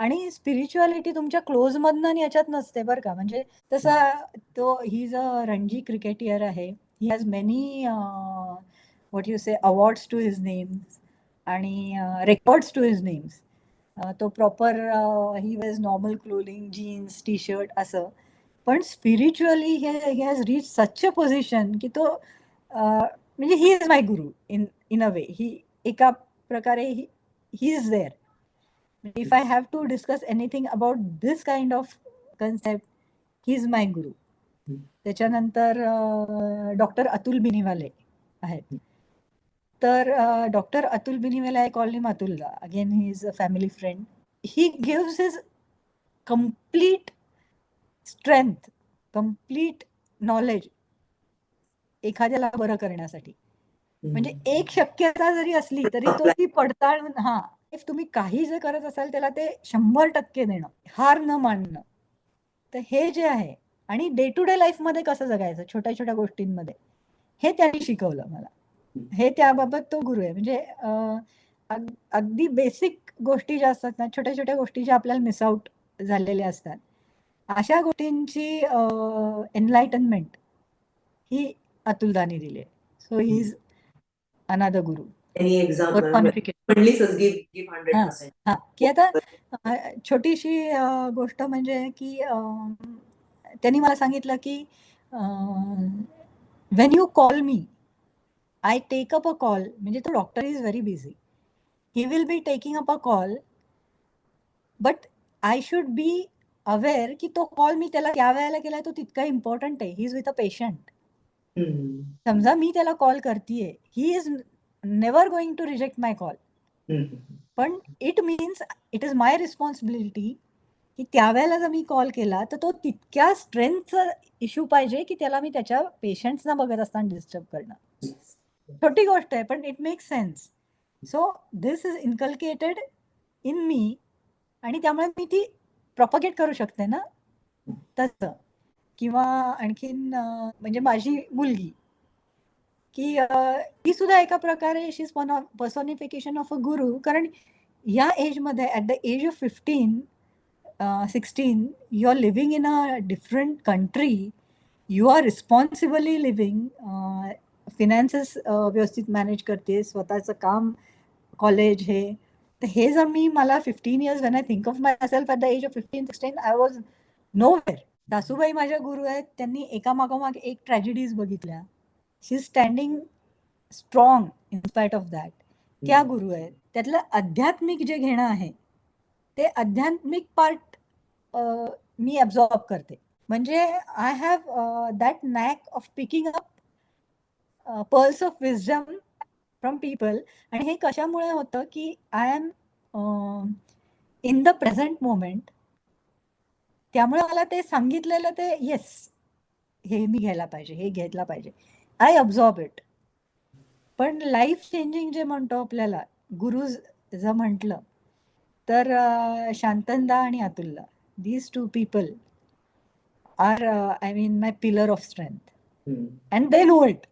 आणि स्पिरिच्युअलिटी तुमच्या क्लोज मधनं याच्यात नसते बरं का. म्हणजे तसा तो ही इज अ रणजी क्रिकेटियर आहे. He has many what you say awards to his names आणि रेकॉर्ड्स टू हिज नेम्स. तो proper he wears normal clothing, jeans, T shirt असं. पण spiritually he has reach such a position की तो म्हणजे ही is my Guru in अ वे. ही एका प्रकारे he is there. If I have to discuss anything about this kind of concept, he is my guru. त्याच्यानंतर doctor Atul Biniwale आहेत. तर doctor Atul Biniwale, I call him अतुलदा. Again he is a family friend. He gives his complete strength, complete knowledge एखाद्याला बरं करण्यासाठी. म्हणजे एक शक्यता जरी असली तरी तो ती पडताळून, हा इफ तुम्ही काही जे करत असाल त्याला ते 100% देणं, हार न मानणं. तर हे जे आहे, आणि डे टू डे लाईफ मध्ये कसं जगायचं छोट्या छोट्या गोष्टींमध्ये, हे त्यांनी शिकवलं मला. हे त्याबाबत तो गुरु आहे. म्हणजे अगदी बेसिक गोष्टी ज्या असतात ना, छोट्या छोट्या गोष्टी ज्या आपल्याला मिस आउट झालेल्या असतात, अशा गोष्टींची एनलाइटनमेंट ही अतुलदानी दिली. So he is another Guru. Any example की आता छोटीशी गोष्ट म्हणजे की त्यांनी मला सांगितलं की when you call me, I take up a call. म्हणजे तो doctor is very busy, he will be taking up a call, but I should be aware की तो कॉल मी त्याला त्या वेळेला केलाय तो तितका इम्पॉर्टंट आहे. He is with a patient. समजा मी त्याला कॉल करतेय, he is never going to reject my call. पण it means it is my responsibility की त्यावेळेला जर मी कॉल केला तर तो तितक्या स्ट्रेंथचा इश्यू पाहिजे की त्याला मी त्याच्या पेशंट्सना बघत असताना डिस्टर्ब करणं. छोटी गोष्ट आहे पण it makes sense. So this is inculcated in me, आणि त्यामुळे मी ती प्रॉपगेट करू शकते ना तसं. किंवा आणखीन म्हणजे माझी मुलगी की ती सुद्धा एका प्रकारे शी इज पर्सॉनिफिकेशन ऑफ अ गुरु. कारण या एजमध्ये at the age of 15-16 you are living in a different country, you are responsibly living, finances व्यवस्थित मॅनेज करते, स्वतःचं काम, कॉलेज, हे. तर हे जर मला 15 years when I think of myself at the age of 15-16 I was nowhere. सासूबाई माझ्या गुरु आहेत, त्यांनी एकामागोमाग एक ट्रॅजेडीज बघितल्या. She is standing strong in spite of that. त्या गुरु आहेत. त्यातलं आध्यात्मिक जे घेणं आहे ते आध्यात्मिक पार्ट मी ॲब्झॉर्ब करते. म्हणजे I have that knack of picking up pearls of wisdom from people. आणि हे कशामुळे होतं की I am in the present moment. त्यामुळे मला ते सांगितलेलं ते येस, हे मी घ्यायला पाहिजे, हे घेतला पाहिजे, आय अब्झॉर्ब इट. पण लाईफ चेंजिंग जे म्हणतो आपल्याला गुरु जर म्हटलं तर शांतनदा आणि अतुलदा, these two people are I mean my pillar of strength. And they know it.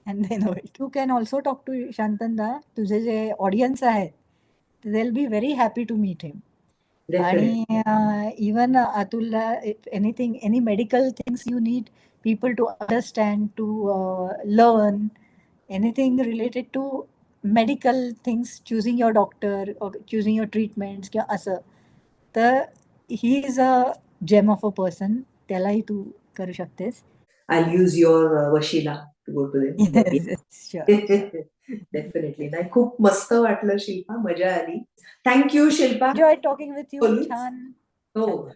And they know it. You can also talk to Shantanda. तुझे जे ऑडियन्स आहेत they will be very happy to meet him. आणि even Atulda, if anything, any medical things you need people to understand, to learn, anything related to medical things, choosing your doctor or choosing your treatments किंवा असं, तर he is a gem of a person. त्यालाही तू करू शकतेस. I'll use your Washila to go to them. Sure. Definitely. नाही, खूप मस्त वाटलं शिल्पा, मजा आली. Thank you Shilpa. Enjoy talking with you. बोलूच. छान. हो. छान.